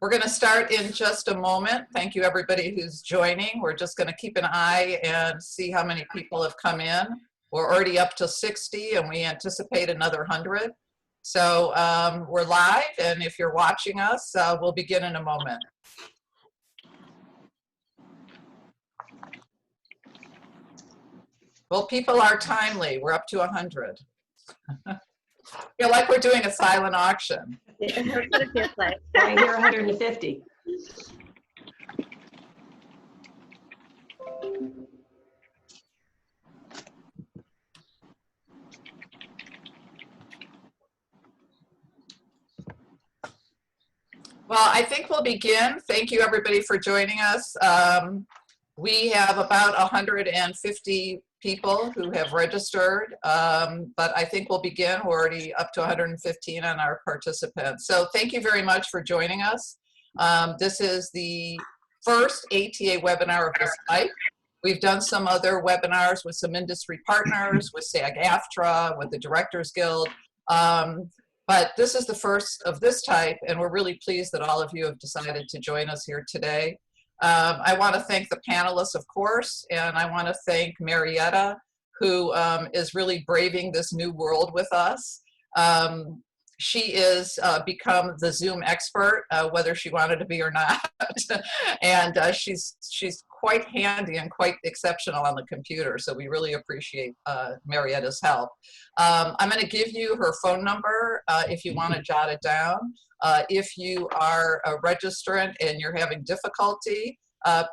We're going to start in just a moment. Thank you, everybody who's joining. We're just going to keep an eye and see how many people have come in. We're already up to 60, and we anticipate another 100. So we're live, and if you're watching us, we'll begin in a moment. Well, people are timely. We're up to 100. Feel like we're doing a silent auction. Yeah, that's what it feels like. I hear 150. Well, I think we'll begin. Thank you, everybody, for joining us. We have about 150 people who have registered, but I think we'll begin. We're already up to 115 on our participants. So thank you very much for joining us. This is the first ATA webinar of this type. We've done some other webinars with some industry partners, with SAG-AFTRA, with the Directors Guild. But this is the first of this type, and we're really pleased that all of you have decided to join us here today. I want to thank the panelists, of course, and I want to thank Marietta, who is really braving this new world with us. She is become the Zoom expert, whether she wanted to be or not, and she's quite handy and quite exceptional on the computer, so we really appreciate Marietta's help. I'm going to give you her phone number if you want to jot it down. If you are a registrant and you're having difficulty,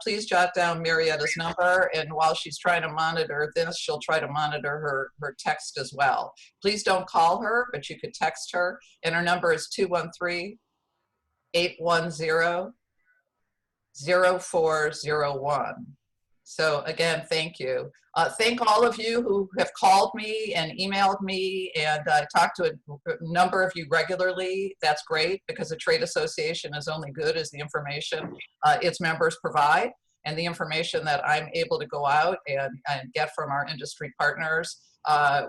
please jot down Marietta's number, and while she's trying to monitor this, she'll try to monitor her text as well. Please don't call her, but you could text her, and her number is 213-810-0401. So again, thank you. Thank all of you who have called me and emailed me, and I talk to a number of you regularly. That's great, because a trade association is only good as the information its members provide, and the information that I'm able to go out and get from our industry partners.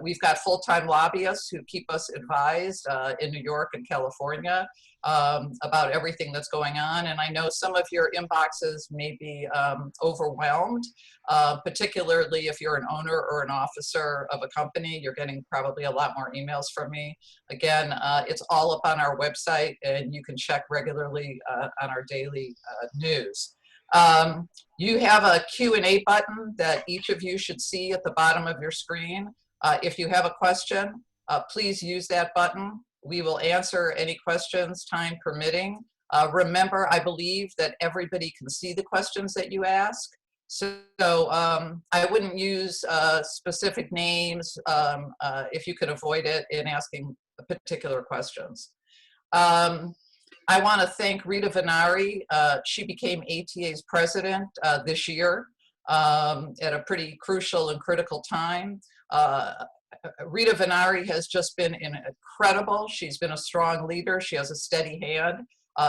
We've got full-time lobbyists who keep us advised in New York and California about everything that's going on. And I know some of your inboxes may be overwhelmed, particularly if you're an owner or an officer of a company. You're getting probably a lot more emails from me. Again, it's all up on our website, and you can check regularly on our daily news. You have a Q&A button that each of you should see at the bottom of your screen. If you have a question, please use that button. We will answer any questions, time permitting. Remember, I believe that everybody can see the questions that you ask. So I wouldn't use specific names if you could avoid it in asking particular questions. I want to thank Rita Venari. She became ATA's president this year at a pretty crucial and critical time. Rita Venari has just been incredible. She's been a strong leader. She has a steady hand.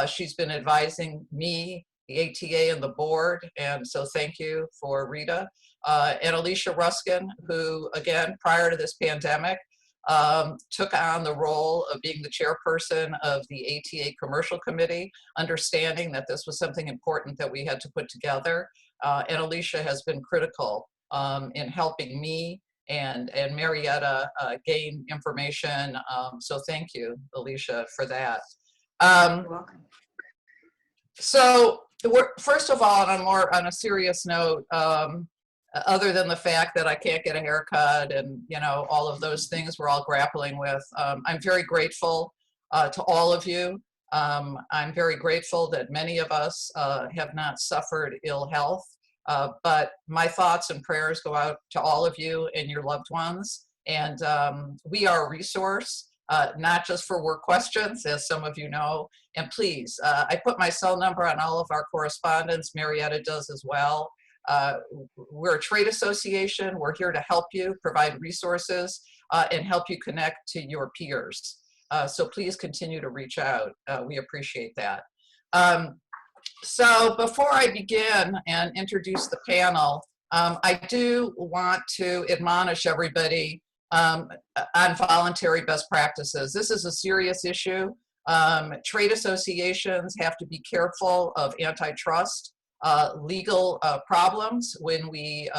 She's been advising me, the ATA, and the board, and so thank you for Rita. And Alicia Ruskin, who, again, prior to this pandemic, took on the role of being the chairperson of the ATA Commercial Committee, understanding that this was something important that we had to put together. And Alicia has been critical in helping me and Marietta gain information. So thank you, Alicia, for that. You're welcome. So first of all, on a serious note, other than the fact that I can't get a haircut and, you know, all of those things we're all grappling with, I'm very grateful to all of you. I'm very grateful that many of us have not suffered ill health, but my thoughts and prayers go out to all of you and your loved ones. And we are a resource, not just for work questions, as some of you know. And please, I put my cell number on all of our correspondence. Marietta does as well. We're a trade association. We're here to help you, provide resources, and help you connect to your peers. So please continue to reach out. We appreciate that. So before I begin and introduce the panel, I do want to admonish everybody on voluntary best practices. This is a serious issue. Trade associations have to be careful of antitrust legal problems when we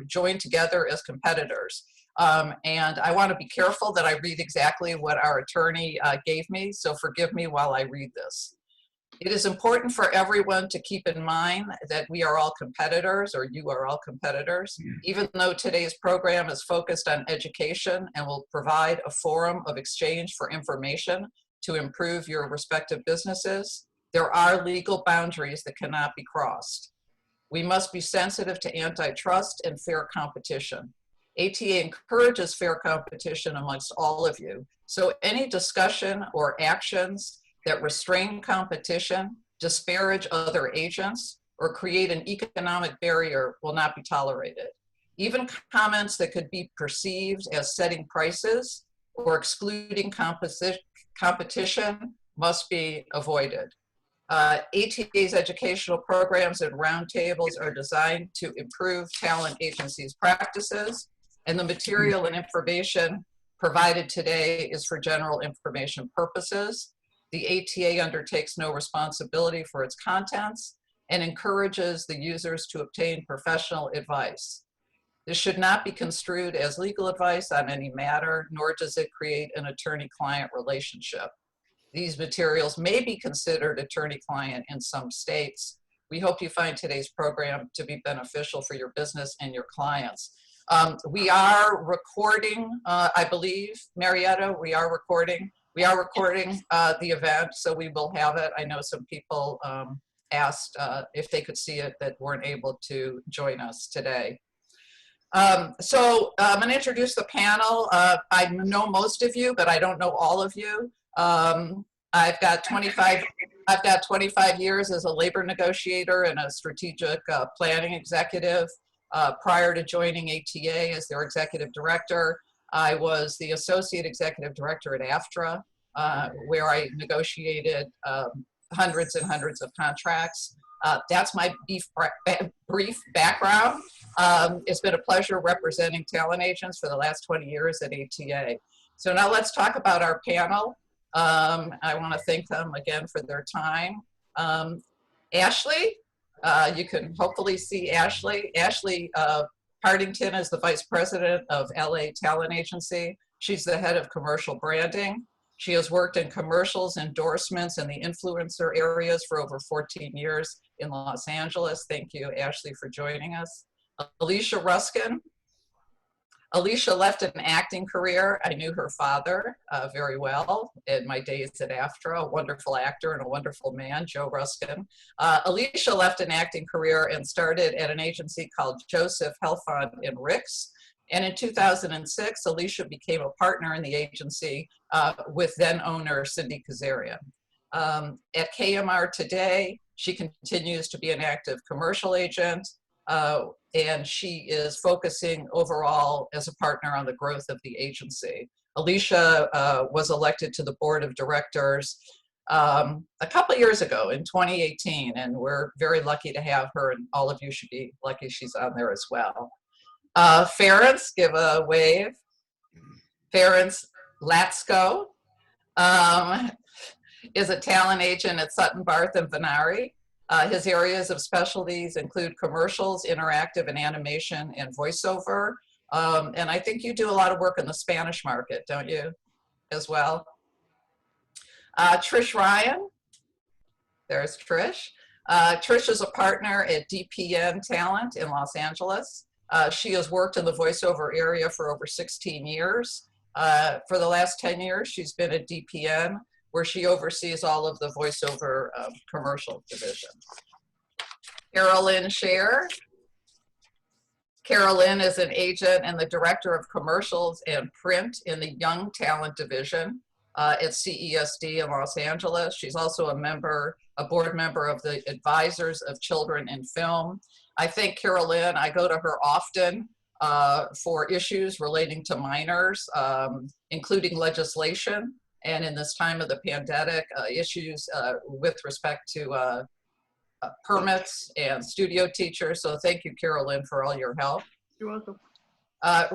join together as competitors. And I want to be careful that I read exactly what our attorney gave me, so forgive me while I read this. It is important for everyone to keep in mind that we are all competitors, or you are all competitors, even though today's program is focused on education and will provide a forum of exchange for information to improve your respective businesses. There are legal boundaries that cannot be crossed. We must be sensitive to antitrust and fair competition. ATA encourages fair competition amongst all of you, so any discussion or actions that restrain competition, disparage other agents, or create an economic barrier will not be tolerated. Even comments that could be perceived as setting prices or excluding competition must be avoided. ATA's educational programs and roundtables are designed to improve talent agencies' practices, and the material and information provided today is for general information purposes. The ATA undertakes no responsibility for its contents and encourages the users to obtain professional advice. This should not be construed as legal advice on any matter, nor does it create an attorney-client relationship. These materials may be considered attorney-client in some states. We hope you find today's program to be beneficial for your business and your clients. We are recording, I believe, Marietta, we are recording the event, so we will have it. I know some people asked if they could see it that weren't able to join us today. So I'm going to introduce the panel. I know most of you, but I don't know all of you. I've got 25 years as a labor negotiator and a strategic planning executive. Prior to joining ATA as their executive director, I was the associate executive director at AFTRA, where I negotiated hundreds and hundreds of contracts. That's my brief background. It's been a pleasure representing talent agents for the last 20 years at ATA. So now let's talk about our panel. I want to thank them again for their time. Ashley, you can hopefully see Ashley. Ashley Partington is the Vice President of LA Talent Agency. She's the head of commercial branding. She has worked in commercials, endorsements, and the influencer areas for over 14 years in Los Angeles. Thank you, Ashley, for joining us. Alicia Ruskin. Alicia left an acting career. I knew her father very well in my days at AFTRA, a wonderful actor and a wonderful man, Joe Ruskin. Alicia left an acting career and started at an agency called Joseph Helfand and Ricks. And in 2006, Alicia became a partner in the agency with then owner Cindy Kazarian. At KMR today, she continues to be an active commercial agent. And she is focusing overall as a partner on the growth of the agency. Alicia was elected to the board of directors a couple of years ago in 2018, and we're very lucky to have her, and all of you should be lucky she's on there as well. Ferenc, give a wave. Ferenc Laczko is a talent agent at Sutton Barth and Venari. His areas of specialties include commercials, interactive and animation, and voiceover. And I think you do a lot of work in the Spanish market, don't you, as well? Trish Ryan, there's Trish. Trish is a partner at DPN Talent in Los Angeles. She has worked in the voiceover area for over 16 years. For the last 10 years, she's been at DPN, where she oversees all of the voiceover commercial division. Carolyn Sher. Carolyn is an agent and the director of commercials and print in the Young Talent division at CESD in Los Angeles. She's also a board member of the Advisors of Children in Film. I thank Carolyn. I go to her often for issues relating to minors, including legislation. And in this time of the pandemic, issues with respect to permits and studio teachers. So thank you, Carolyn, for all your help. You're welcome.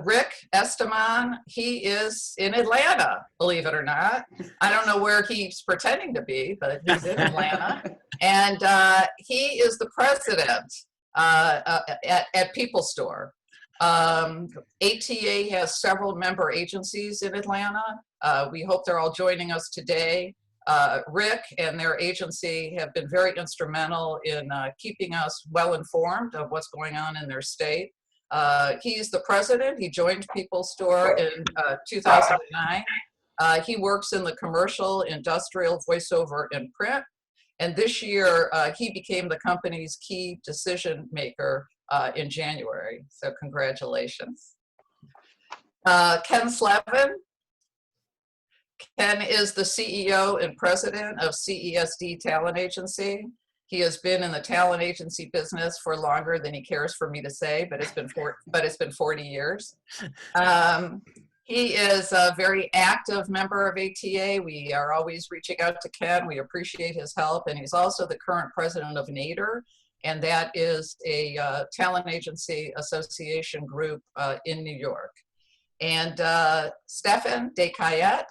Rick Estimond, he is in Atlanta, believe it or not. I don't know where he's pretending to be, but he's in Atlanta. And he is the president at People Store. ATA has several member agencies in Atlanta. We hope they're all joining us today. Rick and their agency have been very instrumental in keeping us well informed of what's going on in their state. He's the president. He joined People Store in 2009. He works in the commercial, industrial, voiceover, and print. And this year, he became the company's key decision maker in January. So congratulations. Ken Slevin. Ken is the CEO and president of CESD Talent Agency. He has been in the talent agency business for longer than he cares for me to say, but it's been 40 years. He is a very active member of ATA. We are always reaching out to Ken. We appreciate his help, and he's also the current president of Nader, and that is a talent agency association group in New York. And Stefan DéCayette.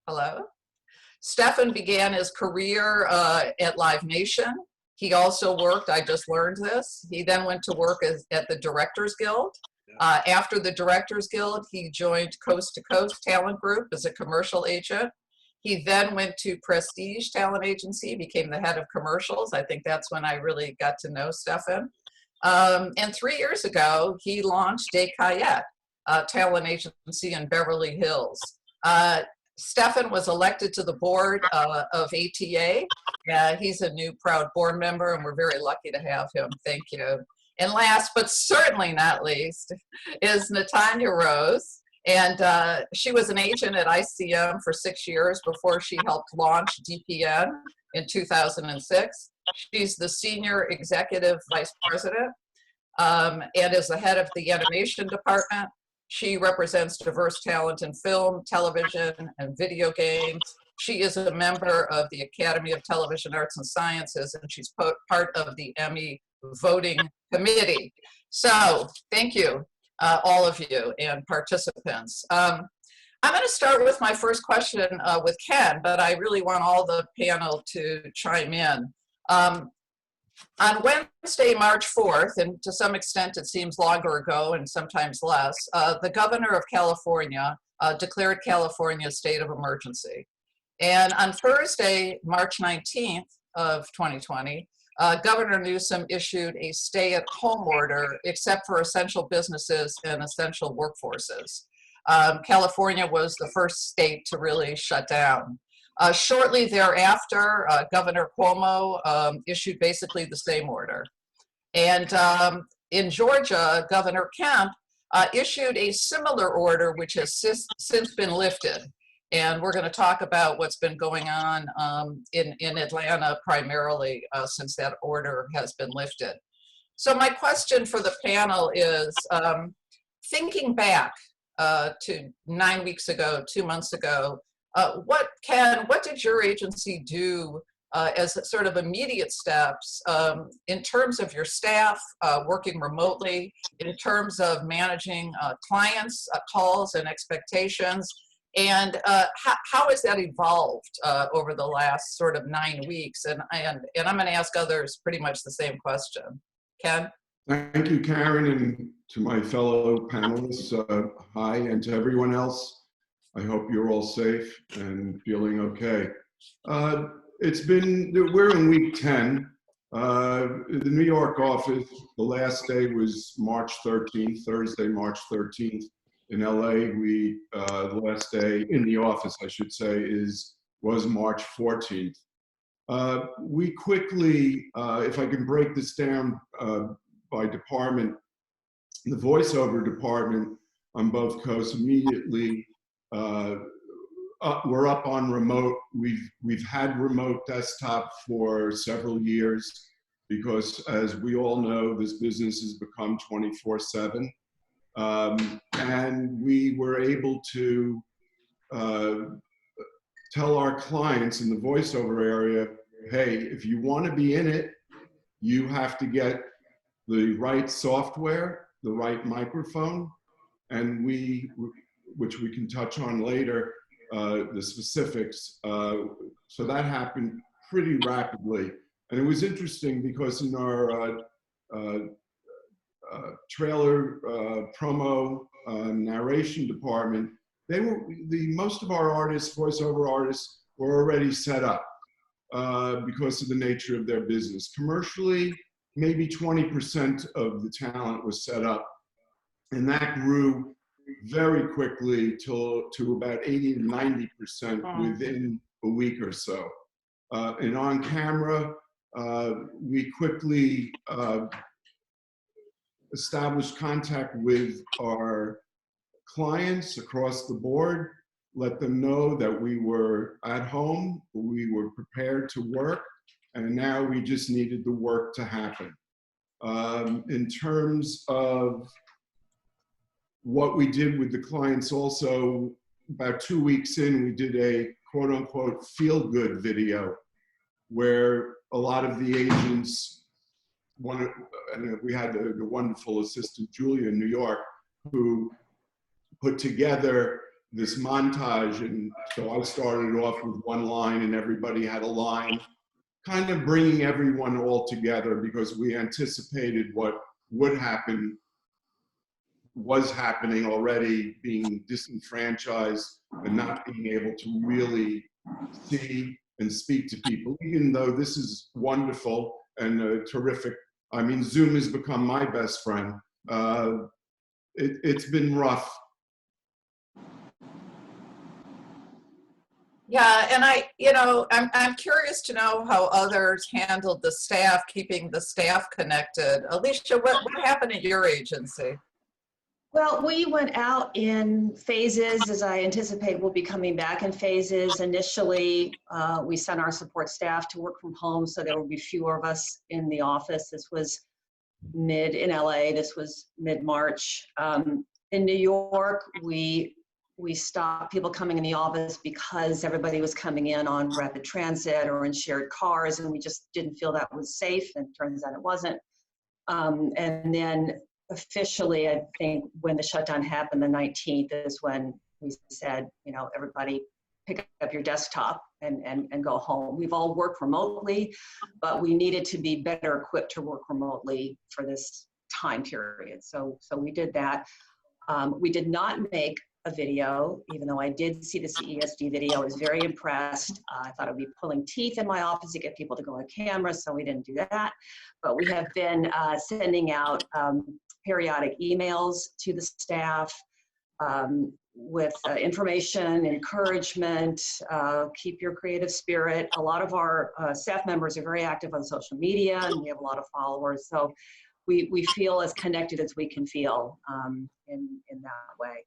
Hello. Stefan began his career at Live Nation. He also worked, I just learned this, he then went to work at the Directors Guild. After the Directors Guild, he joined Coast to Coast Talent Group as a commercial agent. He then went to Prestige Talent Agency, became the head of commercials. I think that's when I really got to know Stefan. And 3 years ago, he launched DéCayette, talent agency in Beverly Hills. Stefan was elected to the board of ATA. He's a new proud board member, and we're very lucky to have him. Thank you. And last, but certainly not least, is Natanya Rose. And she was an agent at ICM for 6 years before she helped launch DPN in 2006. She's the senior executive vice president and is the head of the animation department. She represents diverse talent in film, television, and video games. She is a member of the Academy of Television Arts and Sciences, and she's part of the Emmy voting committee. So thank you, all of you and participants. I'm going to start with my first question with Ken, but I really want all the panel to chime in. On Wednesday, March 4th, and to some extent it seems longer ago and sometimes less, the governor of California declared California a state of emergency. And on Thursday, March 19th of 2020, Governor Newsom issued a stay-at-home order except for essential businesses and essential workforces. California was the first state to really shut down. Shortly thereafter, Governor Cuomo issued basically the same order. And in Georgia, Governor Kemp issued a similar order, which has since been lifted. And we're going to talk about what's been going on in Atlanta primarily since that order has been lifted. So my question for the panel is, thinking back to 9 weeks ago, 2 months ago, what did your agency do as sort of immediate steps in terms of your staff working remotely, in terms of managing clients' calls and expectations, and how has that evolved over the last sort of 9 weeks? And I'm going to ask others pretty much the same question. Ken? Thank you, Karen, and to my fellow panelists, hi, and to everyone else. I hope you're all safe and feeling okay. We're in week 10. The New York office, the last day was March 13th, Thursday, March 13th. In LA, the last day in the office, I should say, was March 14th. We quickly, if I can break this down by department, the voiceover department on both coasts immediately we're up on remote. We've had remote desktop for several years because, as we all know, this business has become 24/7, and we were able to tell our clients in the voiceover area, hey, if you want to be in it, you have to get the right software, the right microphone, and which we can touch on later, the specifics. So that happened pretty rapidly. And it was interesting because in our trailer promo narration department, most of our artists, voiceover artists, were already set up because of the nature of their business. Commercially, maybe 20% of the talent was set up, and that grew very quickly to about 80 to 90% within a week or so. And on camera, we quickly established contact with our clients across the board, let them know that we were at home, we were prepared to work, and now we just needed the work to happen. In terms of what we did with the clients also, about 2 weeks in, we did a quote unquote feel-good video where a lot of the agents and we had the wonderful assistant Julia in New York who put together this montage. And so I started off with one line and everybody had a line, kind of bringing everyone all together because we anticipated what would happen, was happening already, being disenfranchised and not being able to really see and speak to people, even though this is wonderful and terrific. I mean, Zoom has become my best friend. It's been rough. Yeah, and I'm curious to know how others handled the staff, keeping the staff connected. Alicia, what happened at your agency? Well, we went out in phases, as I anticipate we'll be coming back in phases. Initially, we sent our support staff to work from home, so there would be fewer of us in the office. This was in LA, this was mid-March. In New York, we stopped people coming in the office because everybody was coming in on rapid transit or in shared cars, and we just didn't feel that was safe, and it turns out it wasn't. And then officially, I think when the shutdown happened, the 19th is when we said, everybody pick up your desktop and go home. We've all worked remotely, but we needed to be better equipped to work remotely for this time period. So we did that. We did not make a video, even though I did see the CESD video. I was very impressed. I thought I'd be pulling teeth in my office to get people to go on camera, so we didn't do that. But we have been sending out periodic emails to the staff with information, encouragement, keep your creative spirit. A lot of our staff members are very active on social media, and we have a lot of followers. So we feel as connected as we can feel in that way.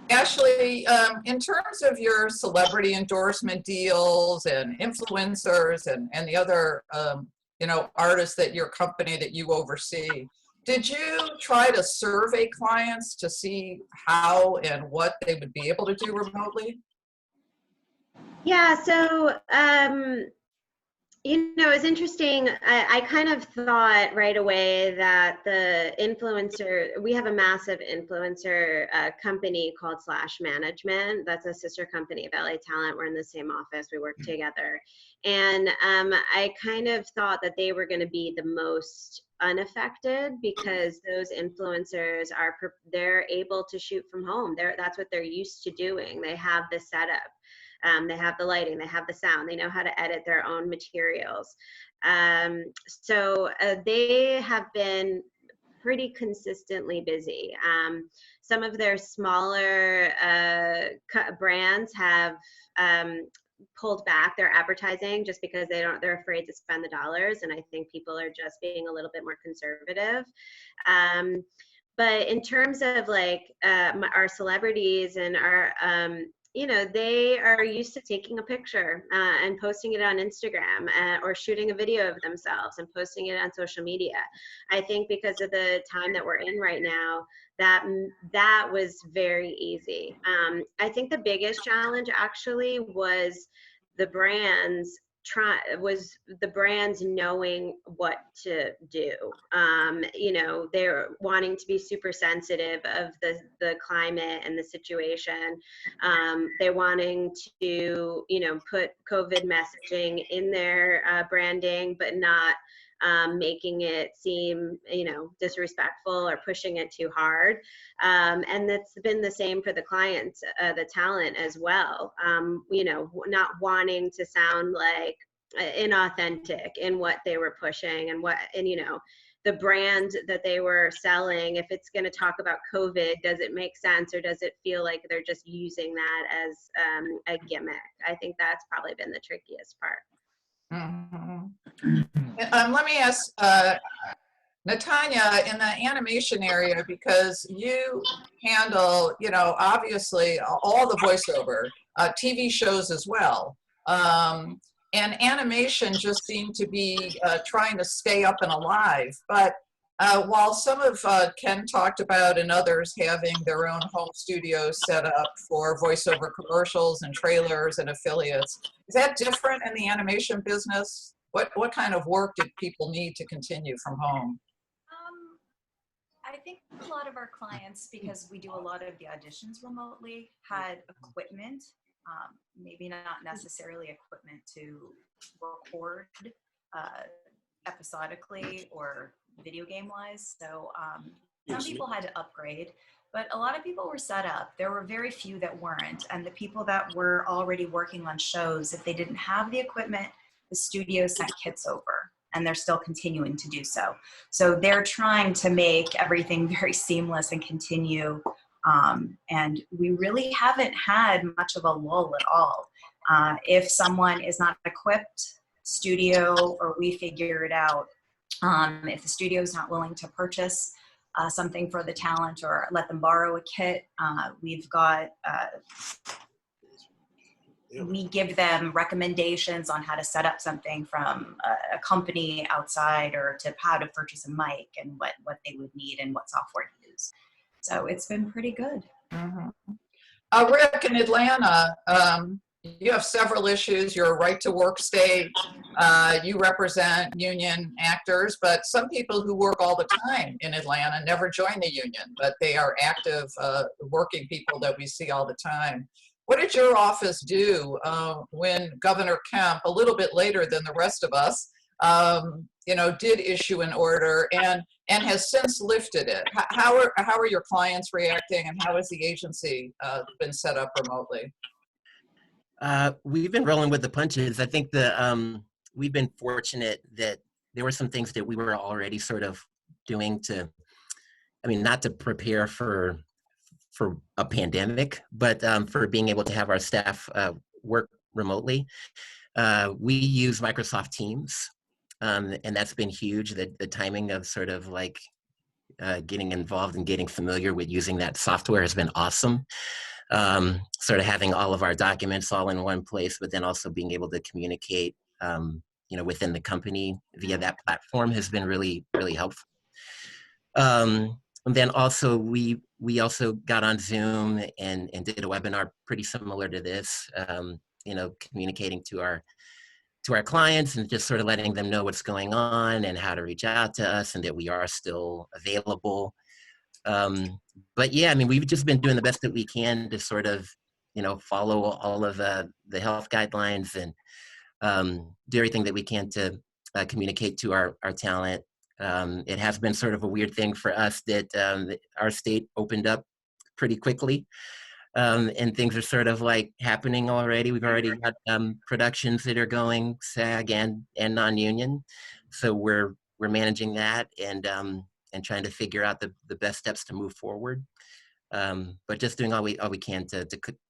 Ashley, in terms of your celebrity endorsement deals and influencers and the other, artists that your company that you oversee, did you try to survey clients to see how and what they would be able to do remotely? Yeah, so it's interesting. I kind of thought right away that we have a massive influencer company called Slash Management. That's a sister company of LA Talent. We're in the same office. We work together. And I kind of thought that they were going to be the most unaffected because those influencers they're able to shoot from home. That's what they're used to doing. They have the setup. They have the lighting, they have the sound, they know how to edit their own materials. So they have been pretty consistently busy. Some of their smaller brands have pulled back their advertising just because they're afraid to spend the dollars. And I think people are just being a little bit more conservative. But in terms of our celebrities and our, they are used to taking a picture and posting it on Instagram or shooting a video of themselves and posting it on social media. I think because of the time that we're in right now, that was very easy. I think the biggest challenge actually was the brands was the brands knowing what to do. You know, they're wanting to be super sensitive of the climate and the situation. They're wanting to, you know, put COVID messaging in their branding, but not making it seem, you know, disrespectful or pushing it too hard. And that's been the same for the clients, the talent as well. You know, not wanting to sound like inauthentic in what they were pushing and you know, the brand that they were selling, if it's going to talk about COVID, does it make sense, or does it feel like they're just using that as a gimmick? I think that's probably been the trickiest part. Let me ask Natanya, in the animation area, because you handle, you know, obviously all the voiceover, TV shows as well. And animation just seemed to be trying to stay up and alive. But while some of Ken talked about and others having their own home studios set up for voiceover commercials and trailers and affiliates, is that different in the animation business? What kind of work did people need to continue from home? I think a lot of our clients, because we do a lot of the auditions remotely, had equipment, maybe not necessarily equipment to record episodically or video game wise. So some people had to upgrade, but a lot of people were set up. There were very few that weren't. And the people that were already working on shows, if they didn't have the equipment, the studio sent kits over, and they're still continuing to do so. So they're trying to make everything very seamless and continue. And we really haven't had much of a lull at all. If someone is not equipped, studio, or we figure it out, if the studio is not willing to purchase something for the talent or let them borrow a kit, we've got we give them recommendations on how to set up something from a company outside, or to how to purchase a mic and what they would need and what software to use. So it's been pretty good. Rick, in Atlanta, you have several issues. You're a right-to-work state. You represent union actors, but some people who work all the time in Atlanta never join the union, but they are active working people that we see all the time. What did your office do when Governor Kemp, a little bit later than the rest of us, you know, did issue an order and has since lifted it? How are your clients reacting, and how has the agency been set up remotely? We've been rolling with the punches. I think we've been fortunate that there were some things that we were already sort of doing to, I mean, not to prepare for a pandemic, but for being able to have our staff work remotely. We use Microsoft Teams, and that's been huge. The timing of sort of like getting involved and getting familiar with using that software has been awesome. Sort of having all of our documents all in one place, but then also being able to communicate, you know, within the company via that platform has been really, really helpful. And then also we also got on Zoom and did a webinar pretty similar to this, you know, communicating to our clients and just sort of letting them know what's going on and how to reach out to us and that we are still available. But yeah, I mean, we've just been doing the best that we can to sort of, you know, follow all of the health guidelines and do everything that we can to communicate to our talent. It has been sort of a weird thing for us that our state opened up pretty quickly, and things are sort of like happening already. We've already got productions that are going SAG and non-union, so we're managing that and trying to figure out the best steps to move forward. But just doing all we can to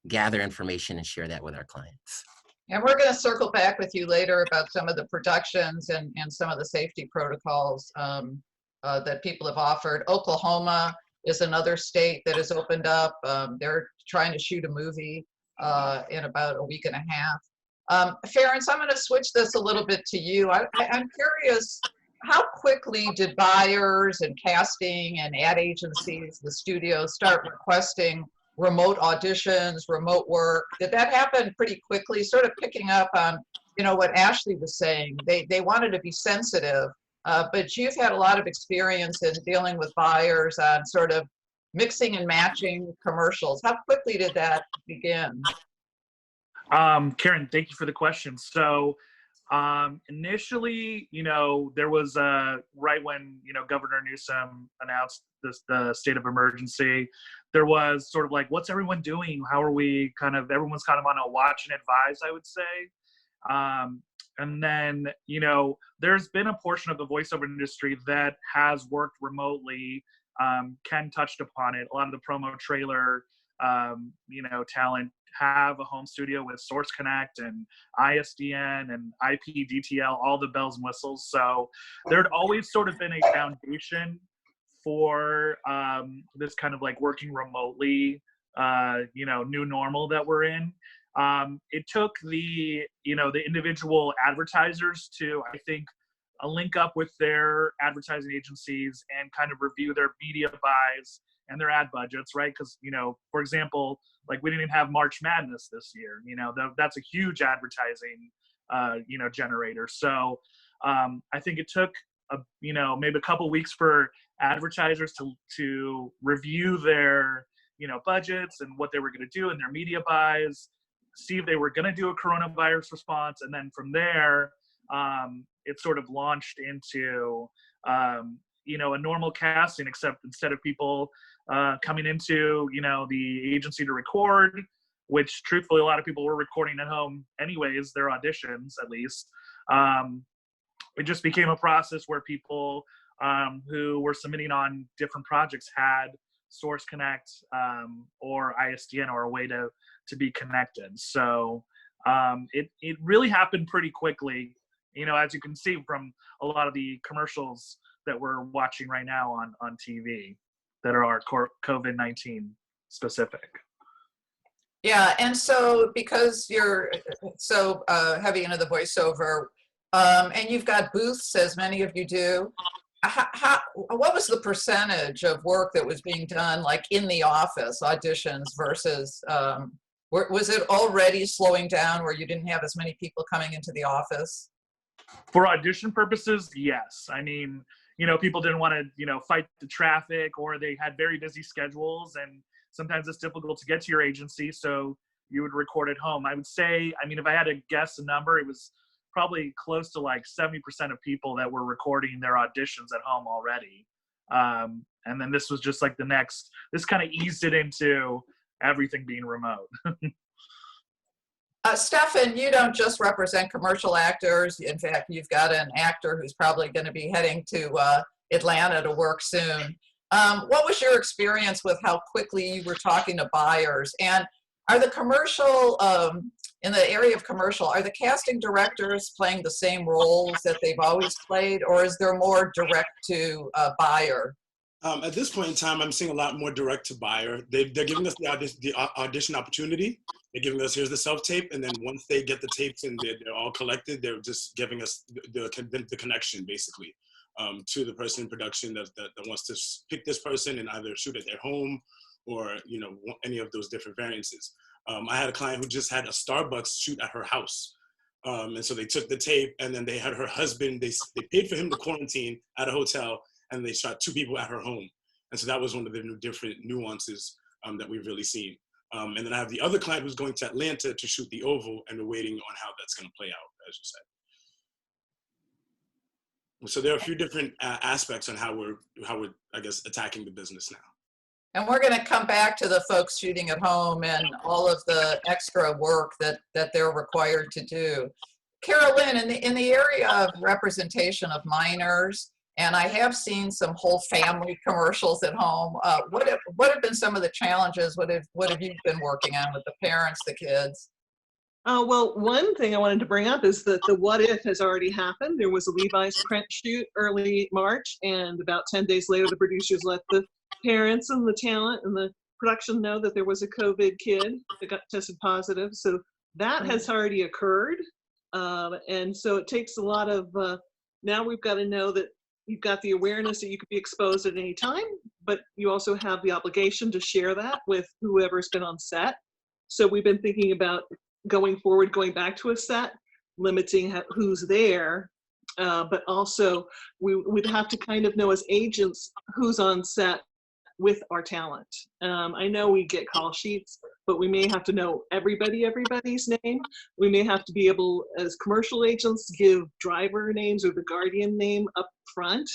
gather information and share that with our clients. And we're going to circle back with you later about some of the productions and some of the safety protocols that people have offered. Oklahoma is another state that has opened up. They're trying to shoot a movie in about a week and a half. Ferenc, I'm going to switch this a little bit to you. I'm curious, how quickly did buyers and casting and ad agencies, the studios, start requesting remote auditions, remote work? Did that happen pretty quickly, sort of picking up on, you know, what Ashley was saying. They wanted to be sensitive, but you've had a lot of experience in dealing with buyers on sort of mixing and matching commercials. How quickly did that begin? Karen, thank you for the question. So initially, you know, there was right when, you know, Governor Newsom announced the state of emergency, there was sort of like, what's everyone doing? How are we everyone's kind of on a watch and advise, I would say. And then, you know, there's been a portion of the voiceover industry that has worked remotely. Ken touched upon it. A lot of the promo trailer, you know, talent have a home studio with Source Connect and ISDN and IP DTL, all the bells and whistles. So there'd always sort of been a foundation for this kind of like working remotely, you know, new normal that we're in. It took the, you know, the individual advertisers to, I think, link up with their advertising agencies and kind of review their media buys and their ad budgets, right? Because, you know, for example, like we didn't even have March Madness this year, you know, that's a huge advertising, you know, generator. So I think it took, you know, maybe a couple weeks for advertisers to review their, you know, budgets and what they were going to do in their media buys, see if they were going to do a coronavirus response. And then from there, it sort of launched into, you know, a normal casting, except instead of people coming into, you know, the agency to record, which truthfully a lot of people were recording at home anyways, their auditions at least, it just became a process where people who were submitting on different projects had Source Connect or ISDN or a way to be connected. So it really happened pretty quickly, you know, as you can see from a lot of the commercials that we're watching right now on TV that are our COVID-19 specific. Yeah, and so because you're so heavy into the voiceover, and you've got booths, as many of you do, what was the percentage of work that was being done like in the office, auditions versus, was it already slowing down where you didn't have as many people coming into the office? For audition purposes, yes. I mean, you know, people didn't want to, you know, fight the traffic, or they had very busy schedules, and sometimes it's difficult to get to your agency, so you would record at home. I would say, I mean, if I had to guess a number, it was probably close to like 70% of people that were recording their auditions at home already. And then this was just like this kind of eased it into everything being remote. Stefan, you don't just represent commercial actors. In fact, you've got an actor who's probably going to be heading to Atlanta to work soon. What was your experience with how quickly you were talking to buyers? And are the commercial, in the area of commercial, are the casting directors playing the same roles that they've always played, or is there more direct to buyer? At this point in time, I'm seeing a lot more direct to buyer. They're giving us the audition opportunity. They're giving us, here's the self-tape, and then once they get the tapes and they're all collected, they're just giving us the connection, basically, to the person in production that wants to pick this person and either shoot at their home or, you know, any of those different variances. I had a client who just had a Starbucks shoot at her house. And so they took the tape, and then they had her husband, they paid for him to quarantine at a hotel, and they shot 2 people at her home. And so that was one of the different nuances that we've really seen. And then I have the other client who's going to Atlanta to shoot the Oval, and we're waiting on how that's going to play out, as you said. So there are a few different aspects on how we're, I guess, attacking the business now. And we're going to come back to the folks shooting at home and all of the extra work that they're required to do. Carolyn, in the area of representation of minors, and I have seen some whole family commercials at home, what have been some of the challenges? What have you been working on with the parents, the kids? Well, one thing I wanted to bring up is that the what if has already happened. There was a Levi's print shoot early March, and about 10 days later, the producers let the parents and the talent and the production know that there was a COVID kid that got tested positive. So that has already occurred. And so it takes a lot of, now we've got to know that you've got the awareness that you could be exposed at any time, but you also have the obligation to share that with whoever's been on set. So we've been thinking about going forward, going back to a set, limiting who's there, but also we would have to kind of know as agents who's on set with our talent. I know we get call sheets, but we may have to know everybody's name. We may have to be able, as commercial agents, give driver names or the guardian name up front,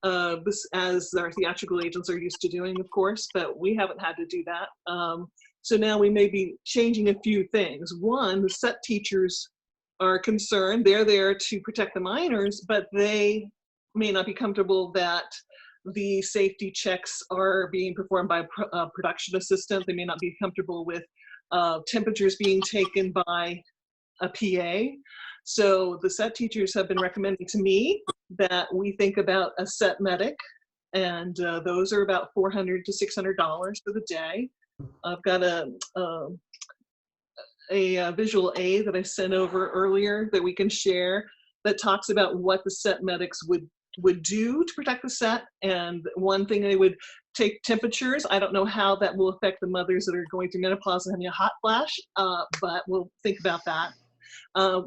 as our theatrical agents are used to doing, of course, but we haven't had to do that. So now we may be changing a few things. One, the set teachers are concerned. They're there to protect the minors, but they may not be comfortable that the safety checks are being performed by a production assistant. They may not be comfortable with temperatures being taken by a PA. So the set teachers have been recommending to me that we think about a set medic, and those are about $400 to $600 for the day. I've got a visual aid that I sent over earlier that we can share that talks about what the set medics would do to protect the set. And one thing, they would take temperatures. I don't know how that will affect the mothers that are going through menopause and having a hot flash, but we'll think about that.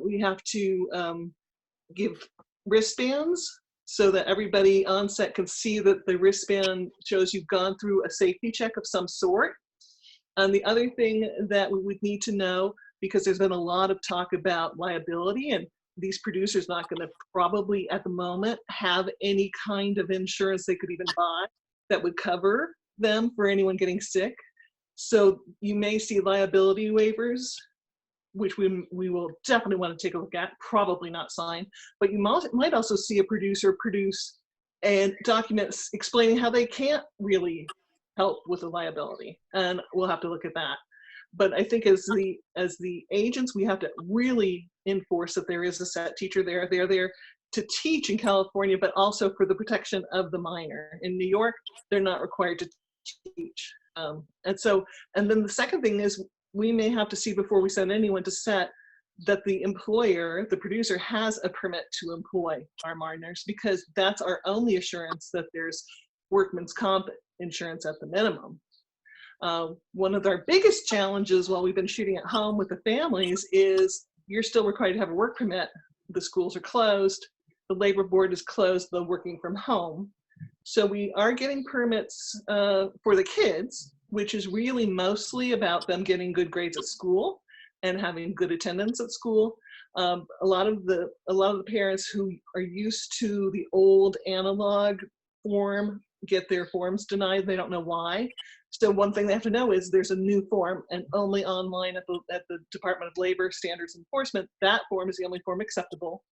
We have to give wristbands so that everybody on set can see that the wristband shows you've gone through a safety check of some sort. And the other thing that we would need to know, because there's been a lot of talk about liability, and these producers not going to probably at the moment have any kind of insurance they could even buy that would cover them for anyone getting sick. So you may see liability waivers, which we will definitely want to take a look at, probably not sign, but you might also see a producer produce and documents explaining how they can't really help with the liability, and we'll have to look at that. But I think as the agents, we have to really enforce that there is a set teacher there. They're there to teach in California, but also for the protection of the minor. In New York, they're not required to teach. And then the second thing is, we may have to see before we send anyone to set that the employer, the producer, has a permit to employ our minors, because that's our only assurance that there's workman's comp insurance at the minimum. One of our biggest challenges while we've been shooting at home with the families is you're still required to have a work permit. The schools are closed, the labor board is closed, though working from home. So we are getting permits for the kids, which is really mostly about them getting good grades at school and having good attendance at school. A lot of the parents who are used to the old analog form get their forms denied. They don't know why. So one thing they have to know is there's a new form, and only online at the Department of Labor Standards Enforcement, that form is the only form acceptable.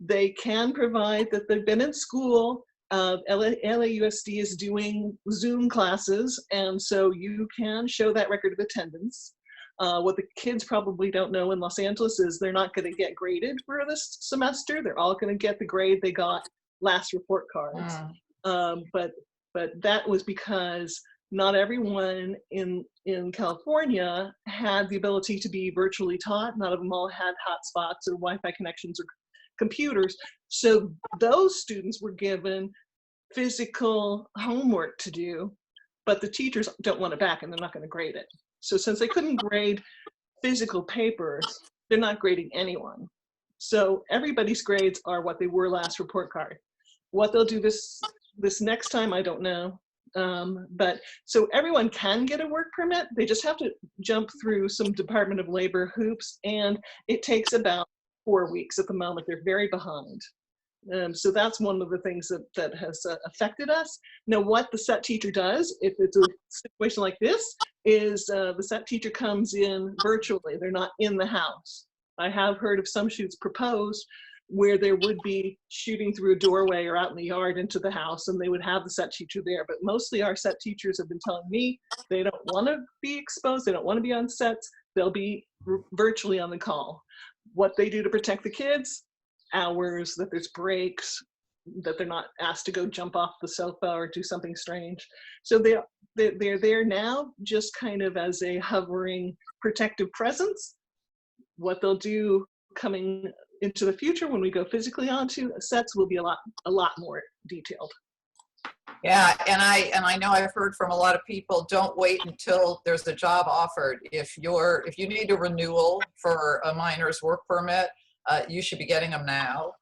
They can provide that they've been in school. LAUSD is doing Zoom classes, and so you can show that record of attendance. What the kids probably don't know in Los Angeles is they're not going to get graded for this semester. They're all going to get the grade they got last report cards. But that was because not everyone in California had the ability to be virtually taught. Not of them all had hotspots or Wi-Fi connections or computers. So those students were given physical homework to do, but the teachers don't want it back and they're not going to grade it. So since they couldn't grade physical papers, they're not grading anyone. So everybody's grades are what they were last report card. What they'll do this next time, I don't know. But so everyone can get a work permit. They just have to jump through some Department of Labor hoops, and it takes about 4 weeks at the moment. They're very behind. So that's one of the things that has affected us. Now, what the set teacher does, if it's a situation like this, is the set teacher comes in virtually. They're not in the house. I have heard of some shoots proposed where there would be shooting through a doorway or out in the yard into the house, and they would have the set teacher there. But mostly our set teachers have been telling me they don't want to be exposed. They don't want to be on sets. They'll be virtually on the call. What they do to protect the kids, hours, that there's breaks, that they're not asked to go jump off the sofa or do something strange. So they're there now just kind of as a hovering protective presence. What they'll do coming into the future when we go physically onto sets will be a lot more detailed. Yeah, and I know I've heard from a lot of people, don't wait until there's a job offered. If you need a renewal for a minor's work permit, you should be getting them now.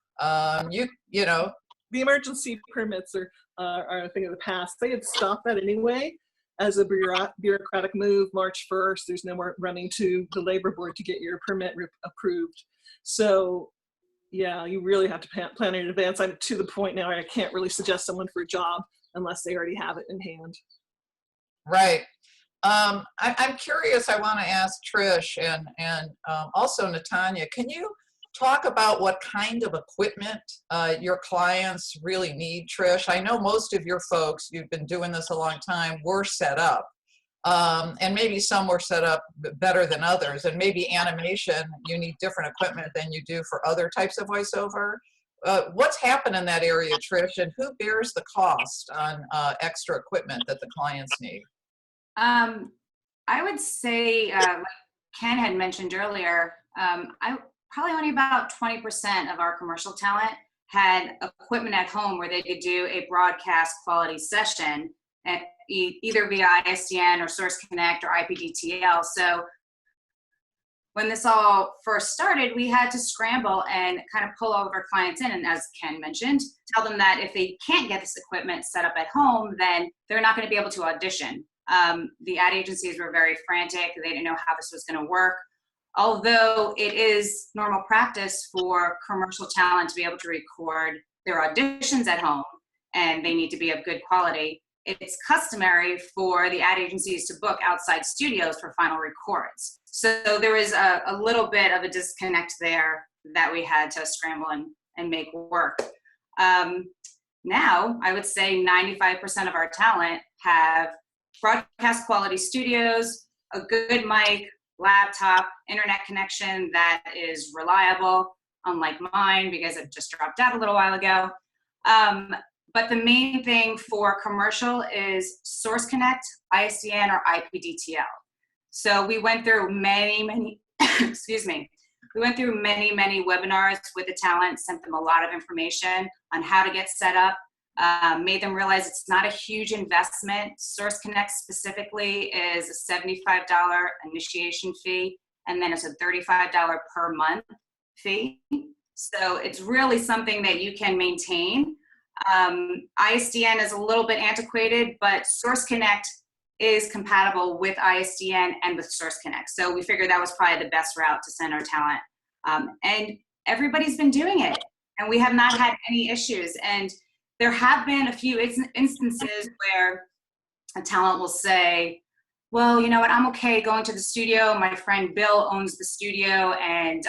You know. The emergency permits are a thing of the past. They had stopped that anyway as a bureaucratic move. March 1st, there's no more running to the labor board to get your permit approved. So yeah, you really have to plan in advance. I'm to the point now where I can't really suggest someone for a job unless they already have it in hand. Right. I'm curious, I want to ask Trish and also Natanya, can you talk about what kind of equipment your clients really need, Trish? I know most of your folks, you've been doing this a long time, were set up. And maybe some were set up better than others. And maybe animation, you need different equipment than you do for other types of voiceover. What's happened in that area, Trish, and who bears the cost on extra equipment that the clients need? I would say, like Ken had mentioned earlier, probably only about 20% of our commercial talent had equipment at home where they could do a broadcast quality session at either via ISDN or Source Connect or IPDTL. So when this all first started, we had to scramble and kind of pull all of our clients in. And as Ken mentioned, tell them that if they can't get this equipment set up at home, then they're not going to be able to audition. The ad agencies were very frantic. They didn't know how this was going to work. Although it is normal practice for commercial talent to be able to record their auditions at home and they need to be of good quality, it's customary for the ad agencies to book outside studios for final records. So there was a little bit of a disconnect there that we had to scramble and make work. Now, I would say 95% of our talent have broadcast quality studios, a good mic, laptop, internet connection that is reliable, unlike mine because it just dropped out a little while ago. But the main thing for commercial is Source Connect, ISDN, or IPDTL. So we went through many, excuse me, we went through many webinars with the talent, sent them a lot of information on how to get set up, made them realize it's not a huge investment. Source Connect specifically is a $75 initiation fee, and then it's a $35 per month fee. So it's really something that you can maintain. ISDN is a little bit antiquated, but Source Connect is compatible with ISDN and with Source Connect. So we figured that was probably the best route to send our talent. And everybody's been doing it, and we have not had any issues. And there have been a few instances where a talent will say, well, you know what, I'm okay going to the studio. My friend Bill owns the studio, and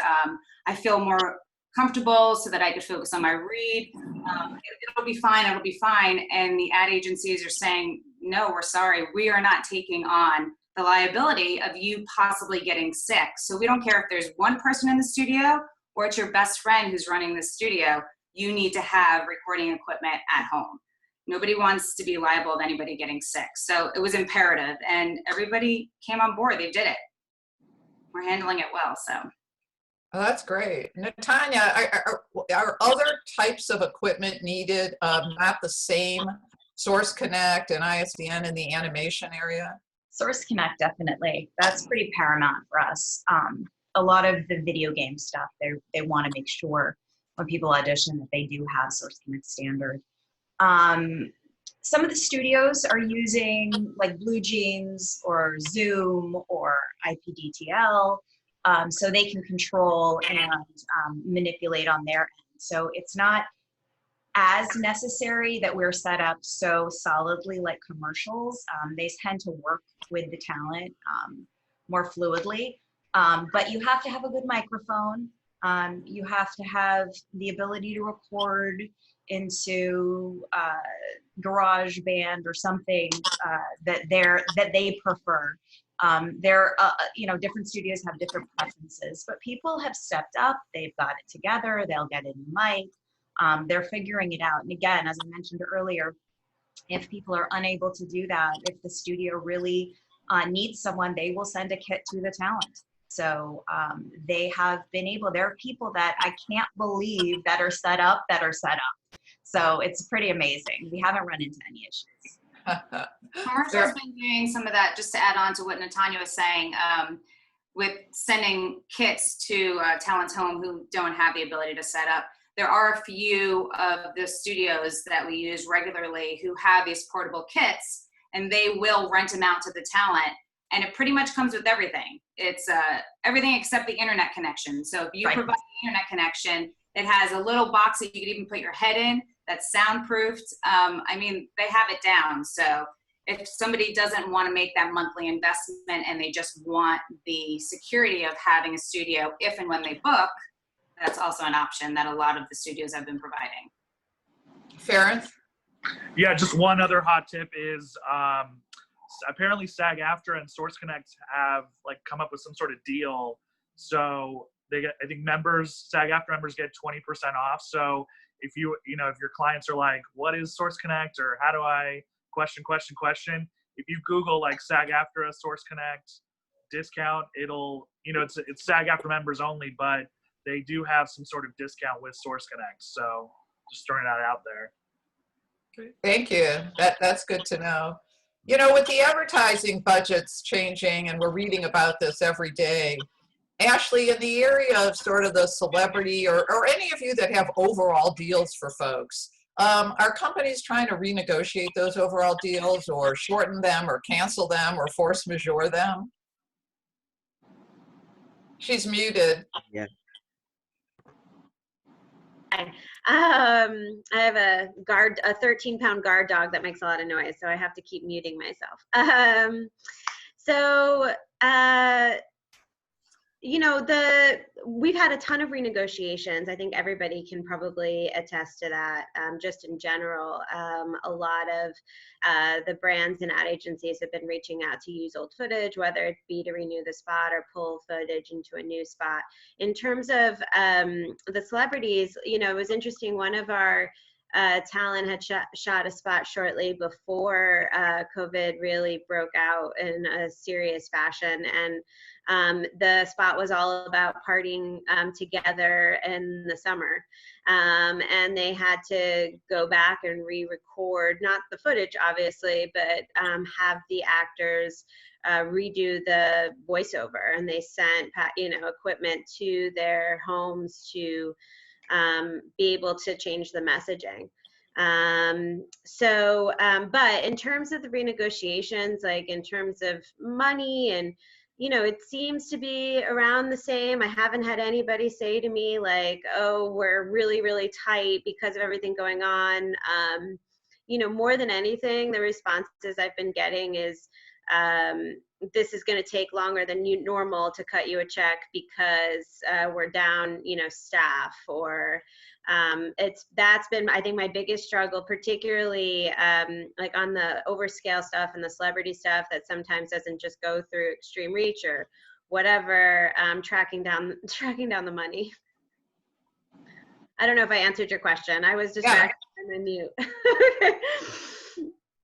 I feel more comfortable so that I could focus on my read. It'll be fine, it'll be fine. And the ad agencies are saying, no, we're sorry, we are not taking on the liability of you possibly getting sick. So we don't care if there's one person in the studio or it's your best friend who's running the studio, you need to have recording equipment at home. Nobody wants to be liable of anybody getting sick. So it was imperative, and everybody came on board, they did it. We're handling it well, so. Oh, that's great. Natanya, are other types of equipment needed, not the same Source Connect and ISDN in the animation area? Source Connect, definitely. That's pretty paramount for us. A lot of the video game stuff, they want to make sure when people audition that they do have Source Connect standard. Some of the studios are using like Blue Jeans or Zoom or IPDTL, so they can control and manipulate on their end. So it's not as necessary that we're set up so solidly like commercials. They tend to work with the talent more fluidly, but you have to have a good microphone. You have to have the ability to record into GarageBand or something that they prefer. Different studios have different preferences, but people have stepped up. They've got it together. They'll get a new mic. They're figuring it out. And again, as I mentioned earlier, if people are unable to do that, if the studio really needs someone, they will send a kit to the talent. So they have been able, there are people that I can't believe that are set up. So it's pretty amazing. We haven't run into any issues. Commercial's been doing some of that, just to add on to what Natanya was saying. with sending kits to talent's home who don't have the ability to set up. There are a few of the studios that we use regularly who have these portable kits, and they will rent them out to the talent. And it pretty much comes with everything. It's everything except the internet connection. So if you provide the internet connection, it has a little box that you could even put your head in that's soundproofed. I mean, they have it down. So if somebody doesn't want to make that monthly investment and they just want the security of having a studio if and when they book, that's also an option that a lot of the studios have been providing. Ferenc? Yeah, just one other hot tip is apparently SAG-AFTRA and Source Connect have like come up with some sort of deal. So they get, I think SAG-AFTRA members get 20% off. So if if your clients are like, what is Source Connect, or how do I question, if you Google like SAG-AFTRA Source Connect discount, it'll, it's SAG-AFTRA members only, but they do have some sort of discount with Source Connect. So just throwing that out there. Thank you. That's good to know. With the advertising budgets changing, and we're reading about this every day, Ashley, in the area of sort of the celebrity or any of you that have overall deals for folks, are companies trying to renegotiate those overall deals or shorten them or cancel them or force majeure them? She's muted. Yeah. I have a 13-pound guard dog that makes a lot of noise, so I have to keep muting myself. We've had a ton of renegotiations. I think everybody can probably attest to that. Just in general, a lot of the brands and ad agencies have been reaching out to use old footage, whether it be to renew the spot or pull footage into a new spot. In terms of the celebrities, it was interesting. One of our talent had shot a spot shortly before COVID really broke out in a serious fashion, and the spot was all about partying together in the summer, and they had to go back and re-record, not the footage obviously, but have the actors redo the voiceover, and they sent equipment to their homes to be able to change the messaging. But in terms of the renegotiations, like in terms of money and, it seems to be around the same. I haven't had anybody say to me like, oh, we're really, really tight because of everything going on. More than anything, the responses I've been getting is, this is going to take longer than normal to cut you a check because we're down, staff, or that's been, I think, my biggest struggle, particularly like on the overscale stuff and the celebrity stuff that sometimes doesn't just go through extreme reach or whatever, tracking down the money. I don't know if I answered your question. I was distracted and mute.